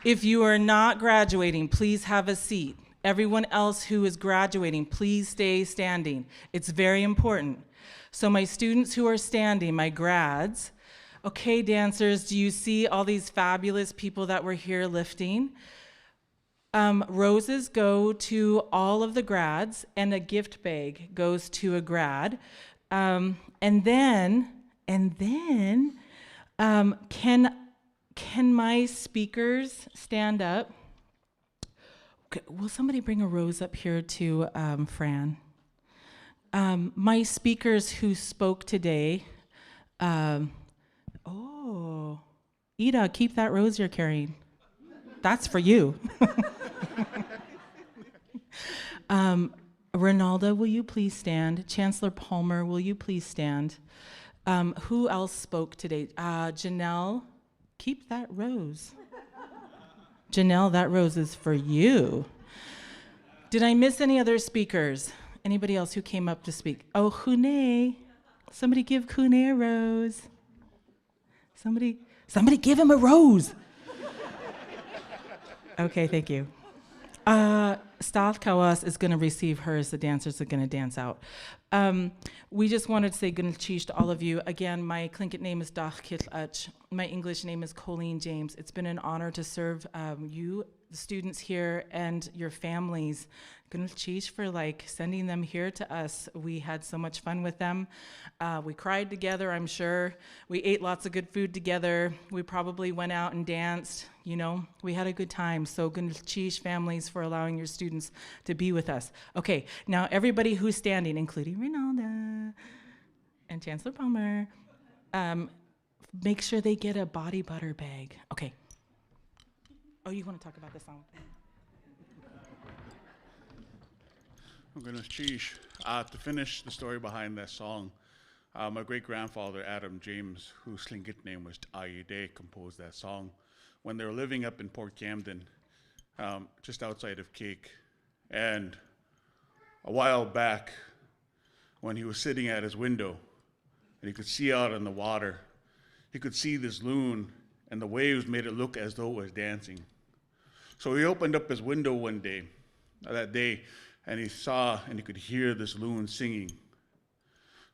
If you are not graduating, please have a seat. Everyone else who is graduating, please stay standing. It's very important. So my students who are standing, my grads, okay, dancers, do you see all these fabulous people that were here lifting? Roses go to all of the grads, and a gift bag goes to a grad. And then, can my speakers stand up? Okay, will somebody bring a rose up here to Fran? My speakers who spoke today, Ida, keep that rose you're carrying. That's for you. Ronaldo, will you please stand? Chancellor Palmer, will you please stand? Who else spoke today? Janelle, keep that rose. Janelle, that rose is for you. Did I miss any other speakers? Anybody else who came up to speak? Oh, Hune. Somebody give Hune a rose. Somebody give him a rose. Okay, thank you. Stath Kawas is going to receive hers. The dancers are going to dance out. We just wanted to say good cheese to all of you. Again, my Tlingit name is Dach Kit'ach. My English name is Colleen James. It's been an honor to serve you, the students here, and your families. Good cheese for sending them here to us. We had so much fun with them. We cried together, I'm sure. We ate lots of good food together. We probably went out and danced. We had a good time. So good cheese families for allowing your students to be with us. Okay, now everybody who's standing, including Ronaldo and Chancellor Palmer, make sure they get a body butter bag. Okay. Oh, you want to talk about the song? I'm going to to finish the story behind that song. My great-grandfather, Adam James, whose Tlingit name was Ayide, composed that song when they were living up in Port Camden, just outside of Cake. And a while back, when he was sitting at his window, and he could see out on the water, he could see this loon, and the waves made it look as though it was dancing. So he opened up his window one day, that day, and he saw and he could hear this loon singing.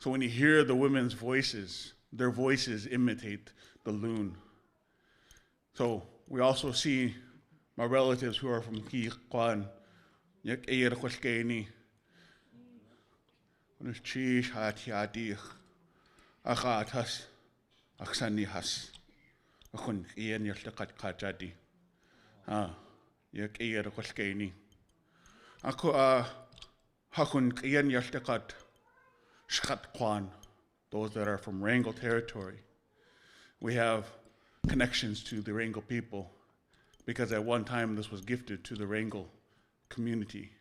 So when you hear the women's voices, their voices imitate the loon. So we also see my relatives who are from Kwan, Yak Eir Koskeni, Chish Hati Achatas, Aksani Has, Akun Ian Yastakat Kajadi, Yak Eir Koskeni. Ako Hakun Ian Yastakat Shkat Kwan, those that are from Wrangell territory. We have connections to the Wrangell people because at one time this was gifted to the Wrangell community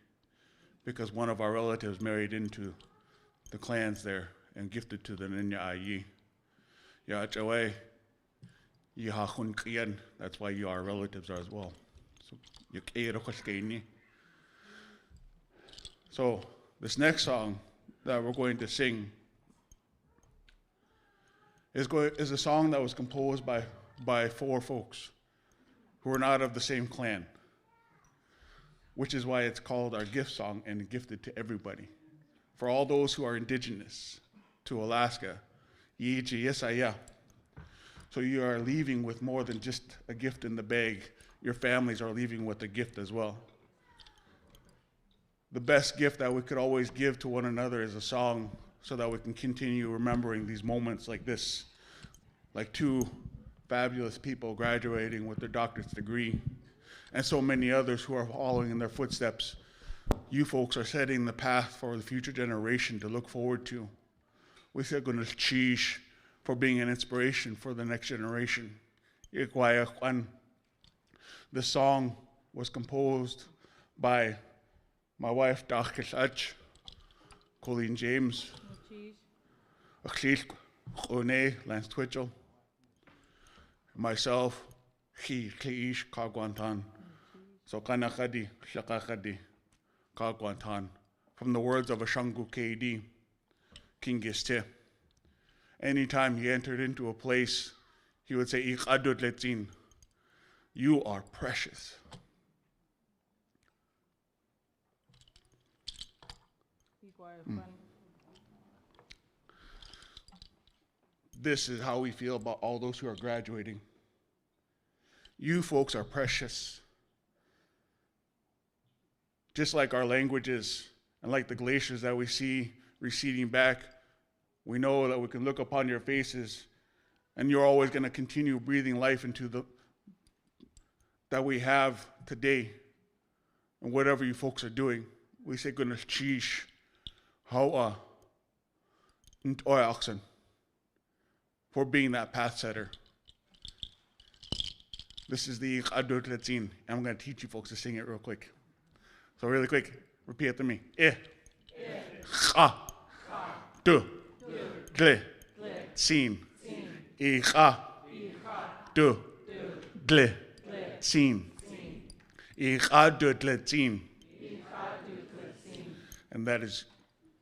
because one of our relatives married into the clans there and gifted to the Ninya Ayi. Ya Chawe, Yahun Kian, that's why you our relatives are as well. So this next song that we're going to sing is a song that was composed by four folks who are not of the same clan, which is why it's called our gift song and gifted to everybody. For all those who are indigenous to Alaska, Yichi Yesaya. So you are leaving with more than just a gift in the bag. Your families are leaving with a gift as well. The best gift that we could always give to one another is a song so that we can continue remembering these moments like this, like two fabulous people graduating with their doctorate degree, and so many others who are following in their footsteps. You folks are setting the path for the future generation to look forward to. We are going to cheese for being an inspiration for the next generation. The song was composed by my wife, Dach Colleen James, Lance Twitchell, myself, Kleish Kagwantan, so Kanakadi, Shakakadi, Kagwantan, from the words of Ashangu KD, King Giste. anytime he entered into a place, he would say, "Ich adut letzin." You are precious. This is how we feel about all those who are graduating. You folks are precious. Just like our languages and like the glaciers that we see receding back, we know that we can look upon your faces and you're always going to continue breathing life into the that we have today. And whatever you folks are doing, we say goodness cheesh, how oxen for being that path setter. This is the Adot Letzin. I'm going to teach you folks to sing it real quick. So really quick, repeat after me. Cha, du, gle, sin. Icha, du, gle, sin. Icha, du, gle, sin. And that is,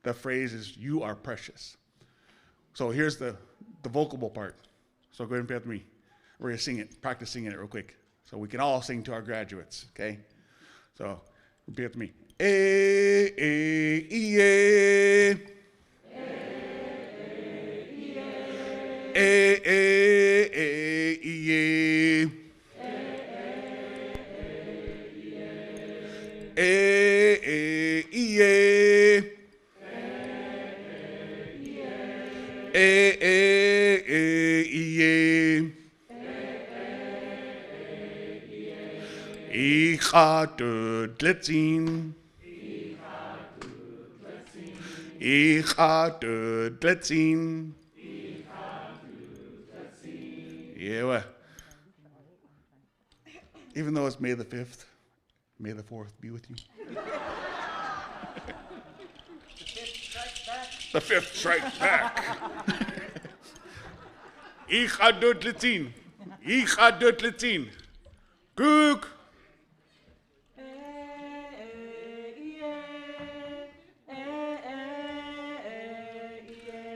the phrase is, you are precious. So here's the vocable part. So go ahead and repeat after me. We're going to sing it, practice singing it real quick. So we can all sing to our graduates, okay? So repeat after me. Icha dut letzin. Icha dut letzin. Yeah, well, even though it's May the 5th, May the 4th be with you. The 5th strikes back. Icha dut letzin. Icha dut letzin. Gook.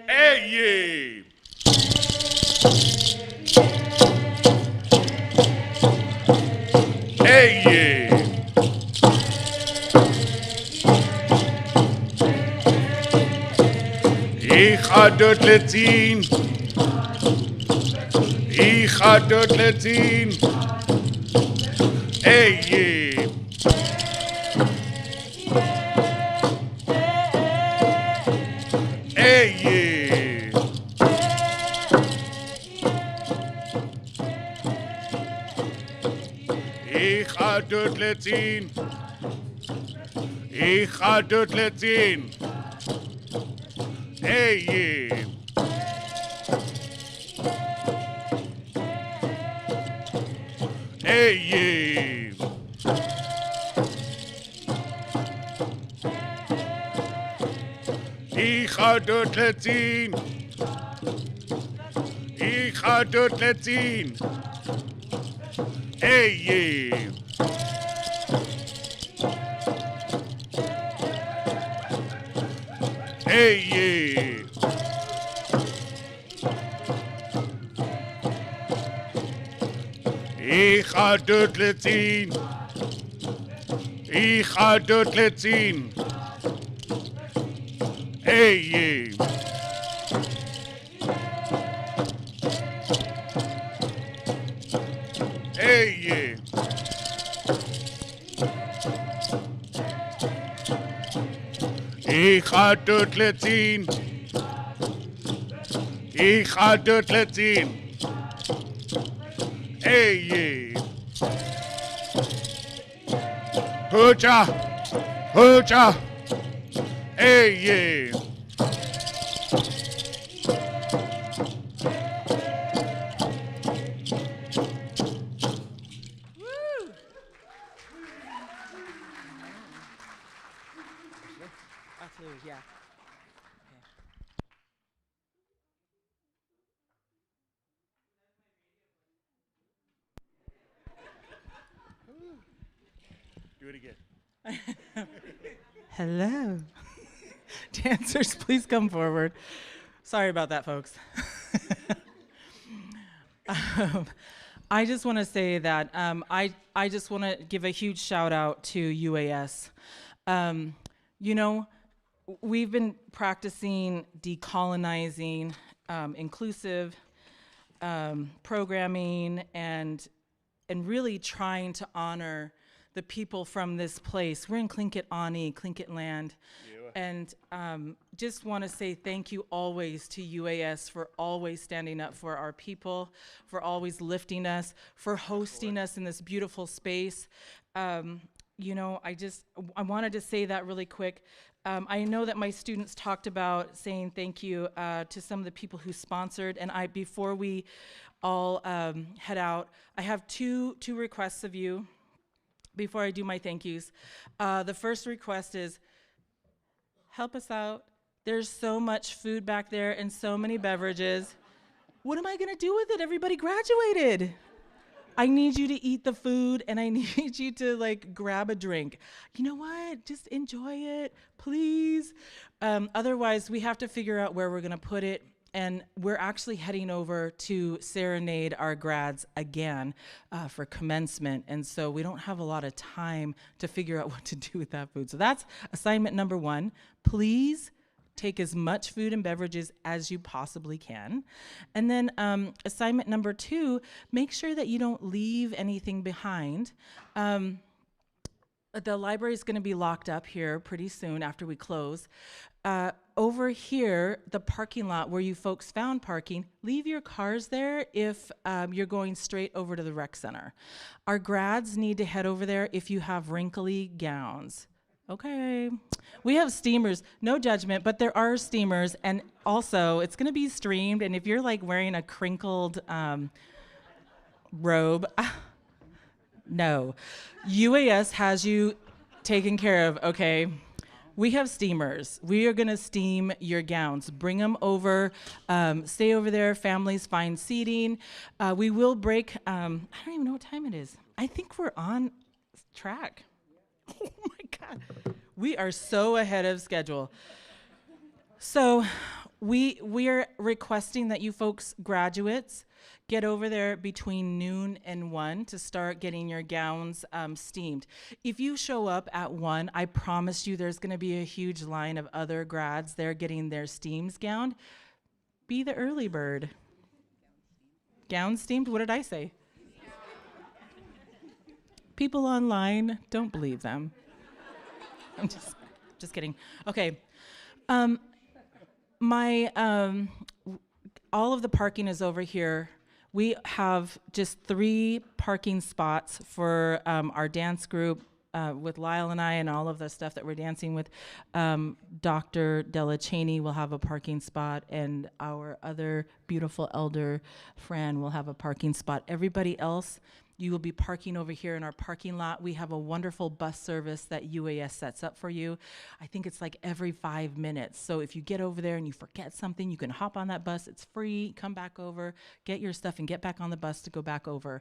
Hey, hey, Ich adot letzin. Ich adot letzin. Hey, hey, Ich adot letzin. Ich adot letzin. Hey, hey, Ich adot letzin. Ich adot letzin. Hey, hey, Ich adot letzin. Ich adot letzin. Hey, hey, Ich adot letzin. Ich adot letzin. Hey, Hoocha, hoocha, hey, Yeah. Do it again. Hello. Dancers, please come forward. Sorry about that, folks. I just want to say that I just want to give a huge shout out to UAS. You know, we've been practicing decolonizing, inclusive programming, and really trying to honor the people from this place. We're in Tlingit Ani, Tlingit land. And just want to say thank you always to UAS for always standing up for our people, for always lifting us, for hosting us in this beautiful space. You know, I wanted to say that really quick. I know that my students talked about saying thank you to some of the people who sponsored, and before we all head out, I have two requests of you before I do my thank yous. The first request is, help us out. There's so much food back there and so many beverages. What am I gonna do with it? Everybody graduated. I need you to eat the food, and I need you to like grab a drink. You know what? Just enjoy it, please. Otherwise, we have to figure out where we're gonna put it. And we're actually heading over to serenade our grads again for commencement. And so we don't have a lot of time to figure out what to do with that food. So that's assignment number one. Please take as much food and beverages as you possibly can. And then assignment number two, make sure that you don't leave anything behind. The library is going to be locked up here pretty soon after we close. Over here, the parking lot where you folks found parking, leave your cars there if you're going straight over to the rec center. Our grads need to head over there if you have wrinkly gowns. Okay. We have steamers, no judgment, but there are steamers, and also it's going to be streamed, and if you're like wearing a crinkled robe, no. UAS has you taken care of, okay? We have steamers. We are gonna steam your gowns. Bring them over, stay over there, families find seating. We will break, I don't even know what time it is. I think we're on track. Oh my God. We are so ahead of schedule. So we are requesting that you folks, graduates, get over there between noon and 1 to start getting your gowns steamed. If you show up at 1, I promise you there's gonna be a huge line of other grads there getting their steams gowned. Be the early bird. Gown steamed, what did I say? People online, don't believe them. I'm just kidding. Okay. All of the parking is over here. We have just 3 parking spots for our dance group with Lyle and I and all of the stuff that we're dancing with. Dr. Della Cheney will have a parking spot, and our other beautiful elder, Fran, will have a parking spot. Everybody else, you will be parking over here in our parking lot. We have a wonderful bus service that UAS sets up for you. I think it's like every 5 minutes. So if you get over there and you forget something, you can hop on that bus. It's free. Come back over, get your stuff, and get back on the bus to go back over.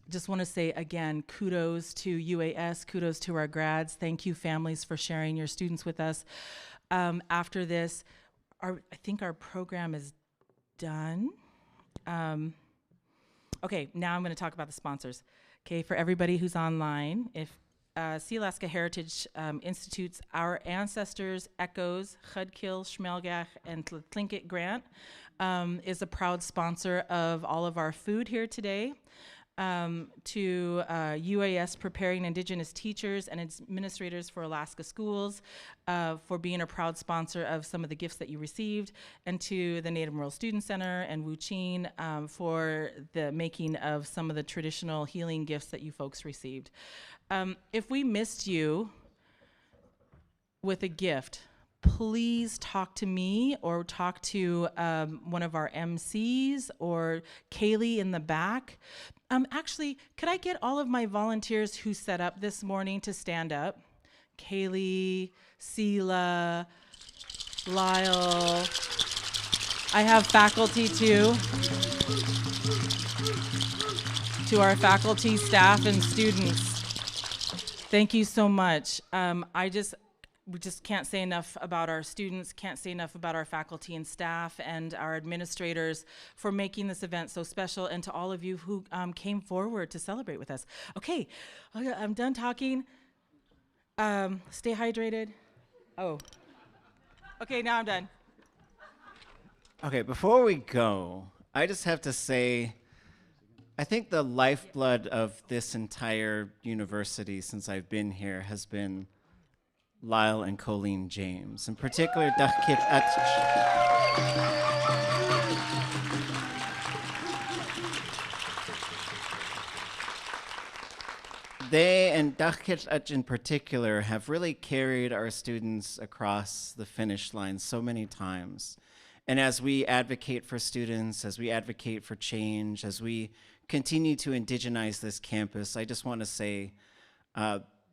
Just want to say again, kudos to UAS, kudos to our grads. Thank you, families, for sharing your students with us. After this, I think our program is done. Okay, now I'm going to talk about the sponsors. Okay, for everybody who's online, if Sea Alaska Heritage Institute's Our Ancestors Echoes, Chudkill, Schmelgach, and Tlingit Grant is a proud sponsor of all of our food here today. To UAS Preparing Indigenous Teachers and Administrators for Alaska Schools for being a proud sponsor of some of the gifts that you received, and to the Native Rural Student Center and Wooch.Een for the making of some of the traditional healing gifts that you folks received. If we missed you with a gift, please talk to me or talk to one of our MCs or Kaylee in the back. Actually, could I get all of my volunteers who set up this morning to stand up? Kaylee, Sela, Lyle. I have faculty too. To our faculty, staff, and students, thank you so much. we just can't say enough about our students, can't say enough about our faculty and staff and our administrators for making this event so special, and to all of you who came forward to celebrate with us. Okay, I'm done talking. Stay hydrated. Oh. Okay, now I'm done. Okay, before we go, I just have to say, I think the lifeblood of this entire university since I've been here has been Lyle and Colleen James, in particular, Dachkit They and Dachkit in particular have really carried our students across the finish line so many times. And as we advocate for students, as we advocate for change, as we continue to indigenize this campus, I just want to say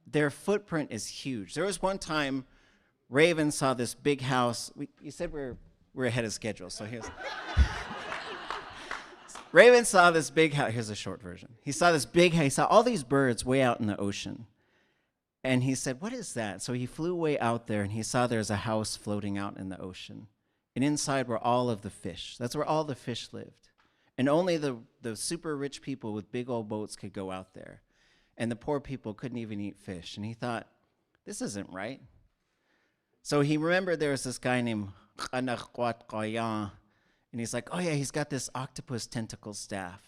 their footprint is huge. There was one time Raven saw this big house. You said we're ahead of schedule, so here's... Raven saw this big house. Here's a short version. He saw this big house. He saw all these birds way out in the ocean. And he said, what is that? So he flew way out there, and he saw there's a house floating out in the ocean. And inside were all of the fish. That's where all the fish lived. And only the super rich people with big old boats could go out there. And the poor people couldn't even eat fish. And he thought, this isn't right. So he remembered there was this guy named Wooch.Een. And he's like, oh yeah, he's got this octopus tentacle staff.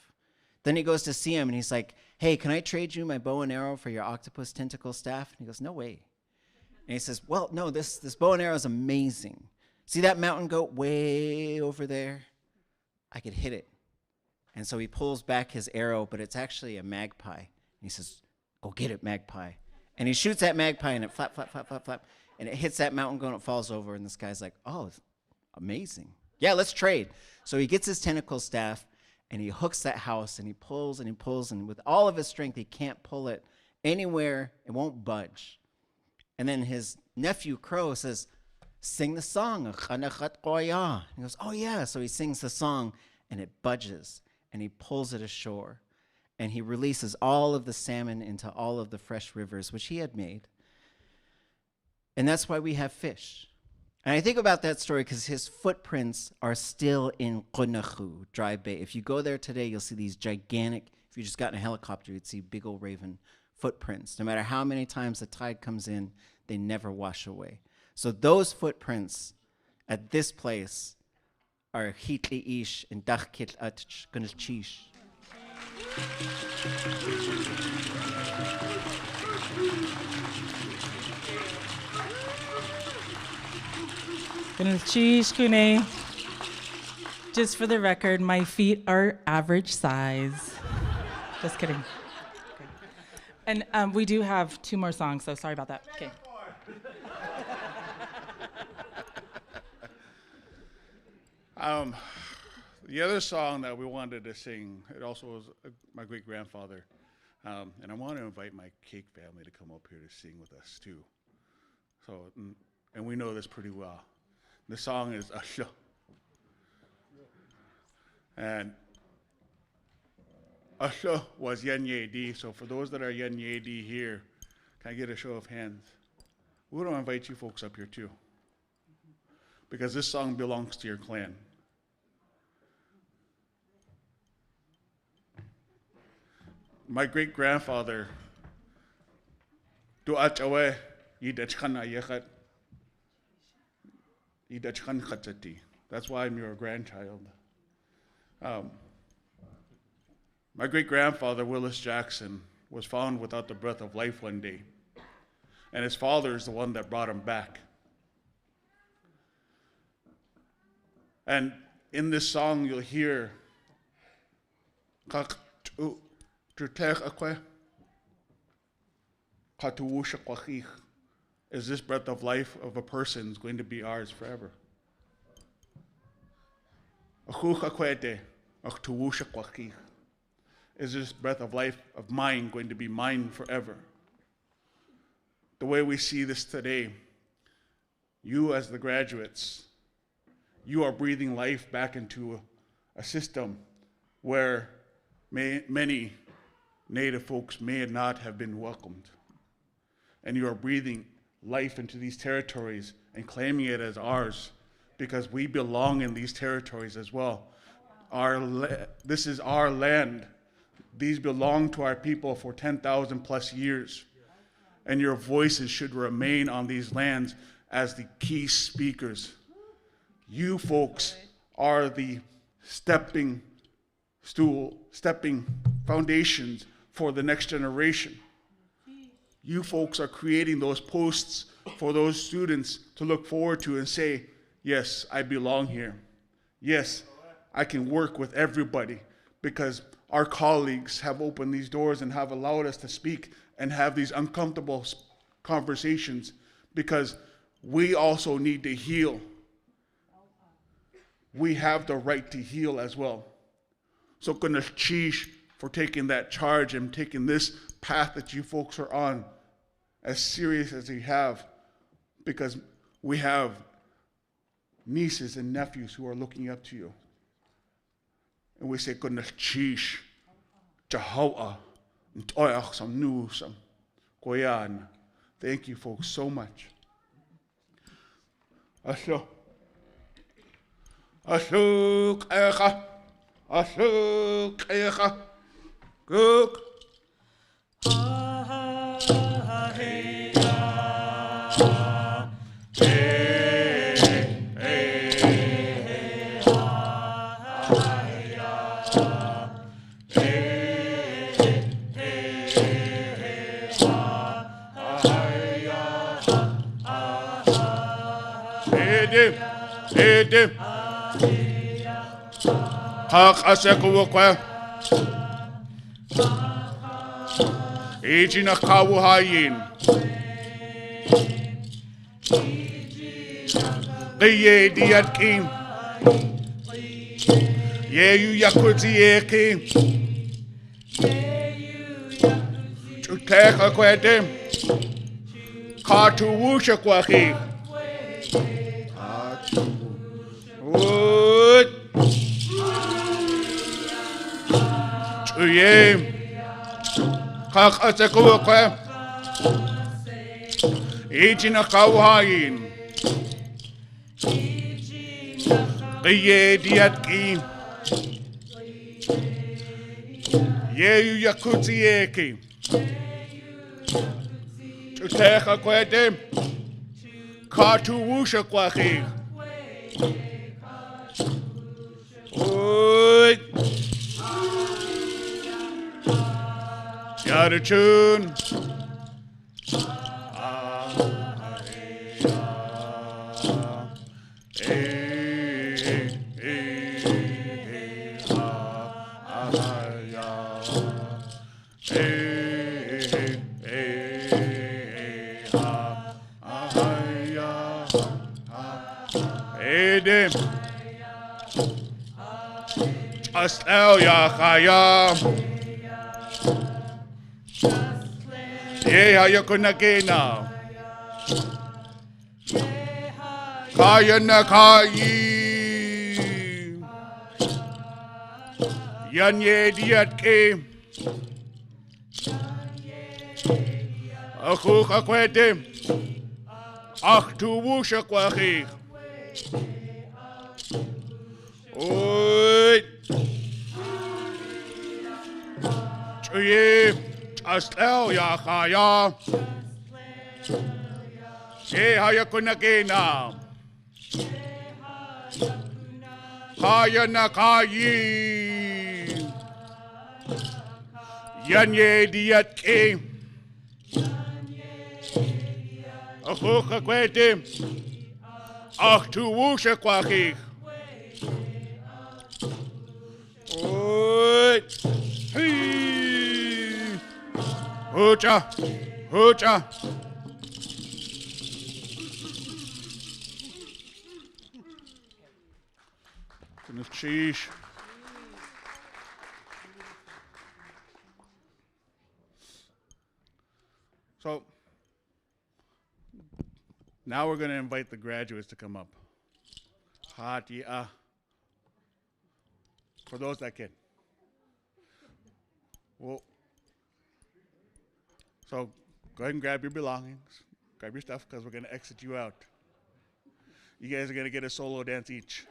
Then he goes to see him and he's like, hey, can I trade you my bow and arrow for your octopus tentacle staff? And he goes, no way. And he says, well, no, this bow and arrow is amazing. See that mountain goat way over there? I could hit it. And so he pulls back his arrow, but it's actually a magpie. And he says, go get it, magpie. And he shoots that magpie and it flap, flap, flap, flap, flap. And it hits that mountain goat and it falls over. And this guy's like, oh, it's amazing. Yeah, let's trade. So he gets his tentacle staff and he hooks that house and he pulls and he pulls, and with all of his strength, he can't pull it anywhere. It won't budge. And then his nephew Crow says, sing the song. And he goes, oh yeah. So he sings the song and it budges and he pulls it ashore and he releases all of the salmon into all of the fresh rivers, which he had made. And that's why we have fish. And I think about that story because his footprints are still in Qunachu, Dry Bay. If you go there today, you'll see these gigantic, if you just got in a helicopter, you'd see big old Raven footprints. No matter how many times the tide comes in, they never wash away. So those footprints at this place are Hitli Ish and Dachkit Atch Gunalchish. Just for the record, my feet are average size. Just kidding. Okay. And we do have 2 more songs, so sorry about that. Okay. The other song that we wanted to sing, it also was my great-grandfather. And I want to invite my Cake family to come up here to sing with us, too. So, and we know this pretty well. The song is Asha. And Asha was Yanyedi. So for those that are Yanyedi here, can I get a show of hands? We want to invite you folks up here too, because this song belongs to your clan. My great-grandfather, Du'ach Awe, Yidachkan Ayechat, Yidachkan Khatsati. That's why I'm your grandchild. My great-grandfather, Willis Jackson, was found without the breath of life one day. And his father is the one that brought him back. And in this song, you'll hear, is this breath of life of a person is going to be ours forever? Is this breath of life of mine going to be mine forever? The way we see this today, you as the graduates, you are breathing life back into a system where many Native folks may not have been welcomed. And you are breathing life into these territories and claiming it as ours, because we belong in these territories as well. This is our land. These belong to our people for 10,000 plus years. And your voices should remain on these lands as the key speakers. You folks are the stepping foundations for the next generation. You folks are creating those posts for those students to look forward to and say, yes, I belong here. Yes, I can work with everybody, because our colleagues have opened these doors and have allowed us to speak and have these uncomfortable conversations, because we also need to heal. We have the right to heal as well. So Chish for taking that charge and taking this path that you folks are on as serious as you have, because we have nieces and nephews who are looking up to you. And we say, goodness, Chish, Jehovah, thank you folks so much. Ashok Echa, Cook. Edim, Hak Asekawakwa, Ejina Kawuhayin, Ye Diatkim, Ye you Yakuti Eke, Chuteka Quedim, Katu Wushakwaki. Wood. Chuyem. Kak Asekawakwa. Ejina Kawhayin. Ye Diatki. Ye Yakuti Eki. Chuteka Quedim. Katu Wushakwaki. Oi. Got a tune. Edim. Asel Yachaya. Yeah, you couldn't get now. Kaya Nakayi. Yanye Diatke. Akuka Quedim. Achtu Wushakwaki. Oi. Chuye. Asel Yachaya. Yeah, you couldn't get now. Kaya Nakayi. Yanye Diatke. Akuka Quedim. Achtu Wushakwaki. Oi. Hey. Hoocha. Hoocha. Goodness, sheesh. So, now we're going to invite the graduates to come up. For those that can. Well, so go ahead and grab your belongings. grab your stuff because we're going to exit you out. You guys are going to get a solo dance each.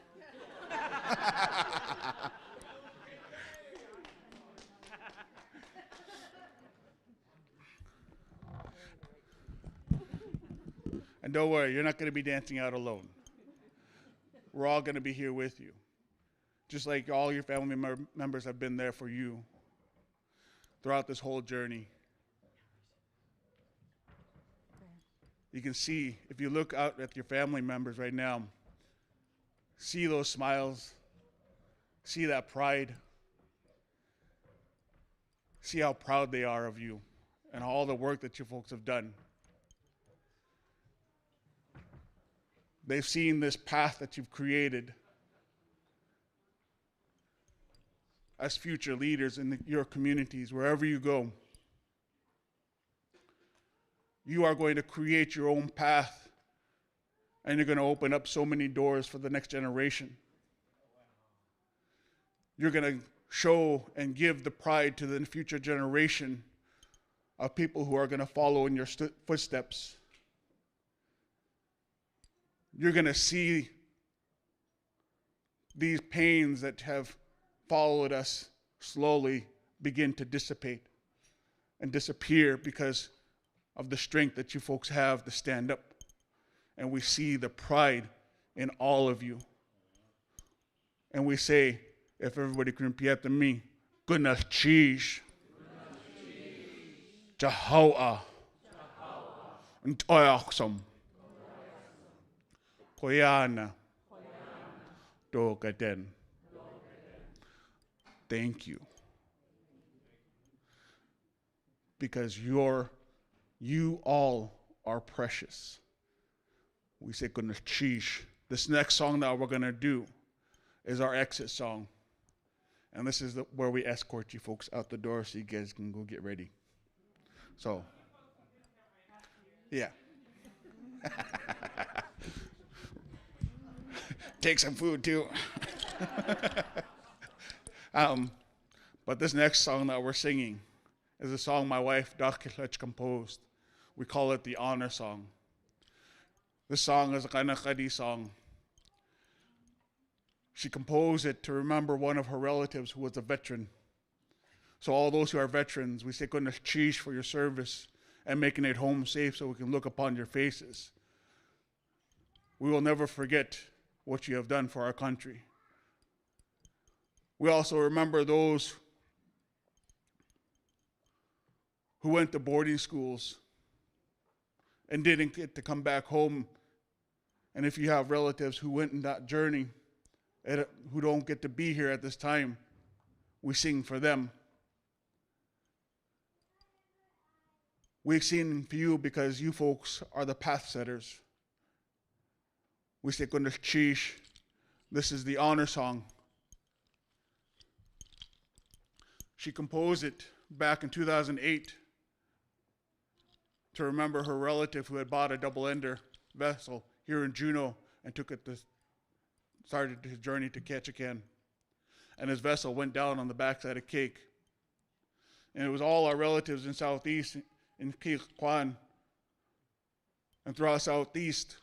And don't worry, you're not going to be dancing out alone. We're all going to be here with you. Just like all your family members have been there for you throughout this whole journey. You can see, if you look out at your family members right now, see those smiles, see that pride, see how proud they are of you and all the work that you folks have done. They've seen this path that you've created as future leaders in your communities, wherever you go. You are going to create your own path, and you're going to open up so many doors for the next generation. You're going to show and give the pride to the future generation of people who are going to follow in your footsteps. You're going to see these pains that have followed us slowly begin to dissipate and disappear because of the strength that you folks have to stand up. And we see the pride in all of you. And we say, if everybody can repeat after me, Goodness cheese, Jehovah, and Oyaksom, Koyana, Dogaden. Thank you. Because you all are precious. We say goodness cheese. This next song that we're going to do is our exit song. And this is where we escort you folks out the door so you guys can go get ready. So, yeah. Take some food too. But this next song that we're singing is a song my wife, Dakilech, composed. We call it the honor song. This song is a Kanakadi song. She composed it to remember one of her relatives who was a veteran. So all those who are veterans, we say goodness cheese for your service and making it home safe so we can look upon your faces. We will never forget what you have done for our country. We also remember those who went to boarding schools and didn't get to come back home. And if you have relatives who went in that journey and who don't get to be here at this time, we sing for them. We sing for you because you folks are the path setters. We say goodness cheese. This is the honor song. She composed it back in 2008 to remember her relative who had bought a double-ender vessel here in Juneau and started his journey to Ketchikan. And his vessel went down on the backside of Cake. And it was all our relatives in Southeast, in Kwan, and throughout Southeast,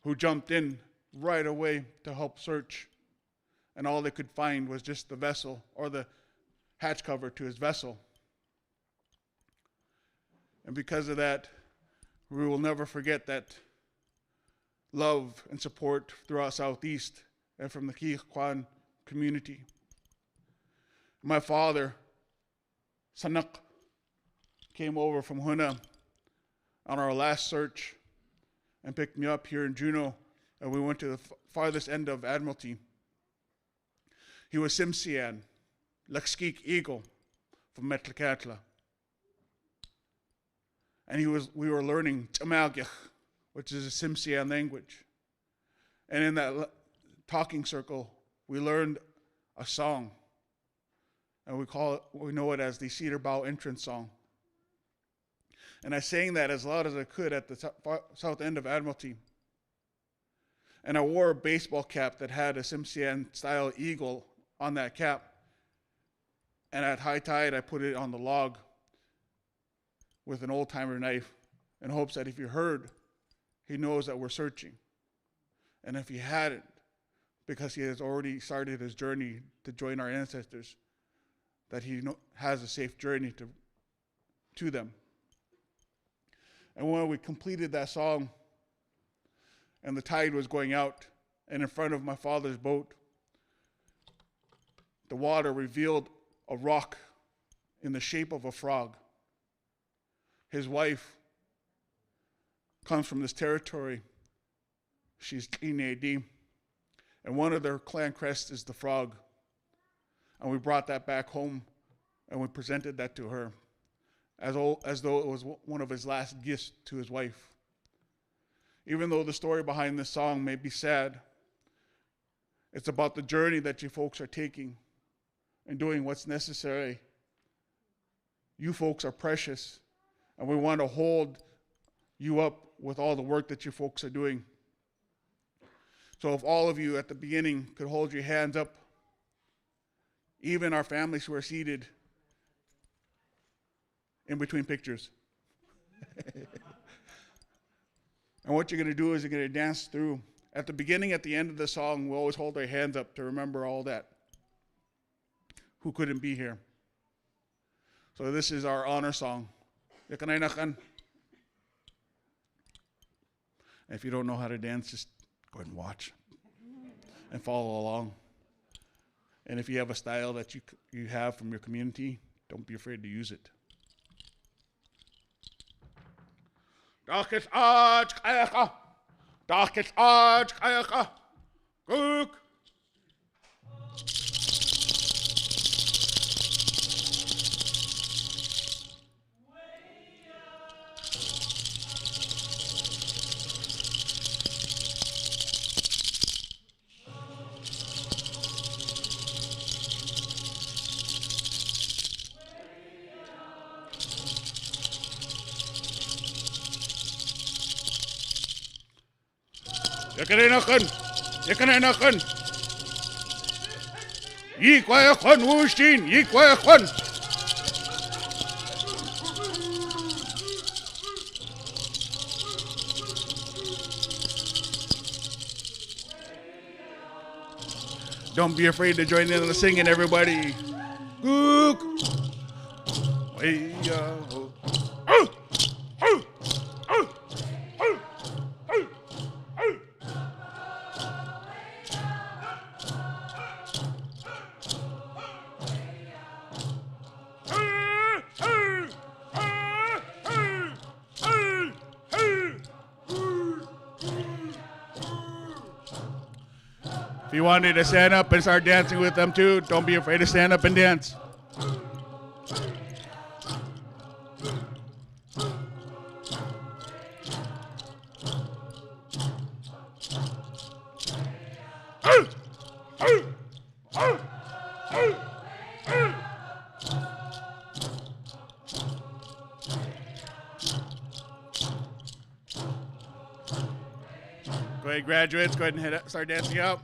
who jumped in right away to help search. And all they could find was just the vessel or the hatch cover to his vessel. And because of that, we will never forget that love and support throughout Southeast and from the Kwan community. My father, Sanak, came over from Huna on our last search and picked me up here in Juneau, and we went to the farthest end of Admiralty. He was Simsian, Lakskik Eagle from Metlakatla. And we were learning Tamagyach, which is a Simsian language. And in that talking circle, we learned a song. And we know it as the Cedar Bow entrance song. And I sang that as loud as I could at the south end of Admiralty. And I wore a baseball cap that had a Simsian style eagle on that cap. And at high tide, I put it on the log with an old-timer knife in hopes that if he heard, he knows that we're searching. And if he hadn't, because he has already started his journey to join our ancestors, that he has a safe journey to them. And when we completed that song, and the tide was going out, and in front of my father's boat, the water revealed a rock in the shape of a frog. His wife comes from this territory. She's Inedi, and one of their clan crests is the frog. And we brought that back home, and we presented that to her, as though it was one of his last gifts to his wife. Even though the story behind this song may be sad, it's about the journey that you folks are taking and doing what's necessary. You folks are precious, and we want to hold you up with all the work that you folks are doing. So if all of you at the beginning could hold your hands up, even our families who are seated in between pictures. And what you're going to do is you're going to dance through. At the beginning, at the end of the song, we'll always hold our hands up to remember all that who couldn't be here. So this is our honor song. And if you don't know how to dance, just go ahead and watch and follow along. And if you have a style that you have from your community, don't be afraid to use it. Dakis aaj kayaka, dakis aaj kayaka, cook. Yekenenaken. Yikwayakon, Wooch.Een, Yikwayakon. Don't be afraid to join in on the singing, everybody. Gook. Way-ya-ho. If you wanted to stand up and start dancing with them too, don't be afraid to stand up and dance. Go ahead, graduates, go ahead and start dancing up.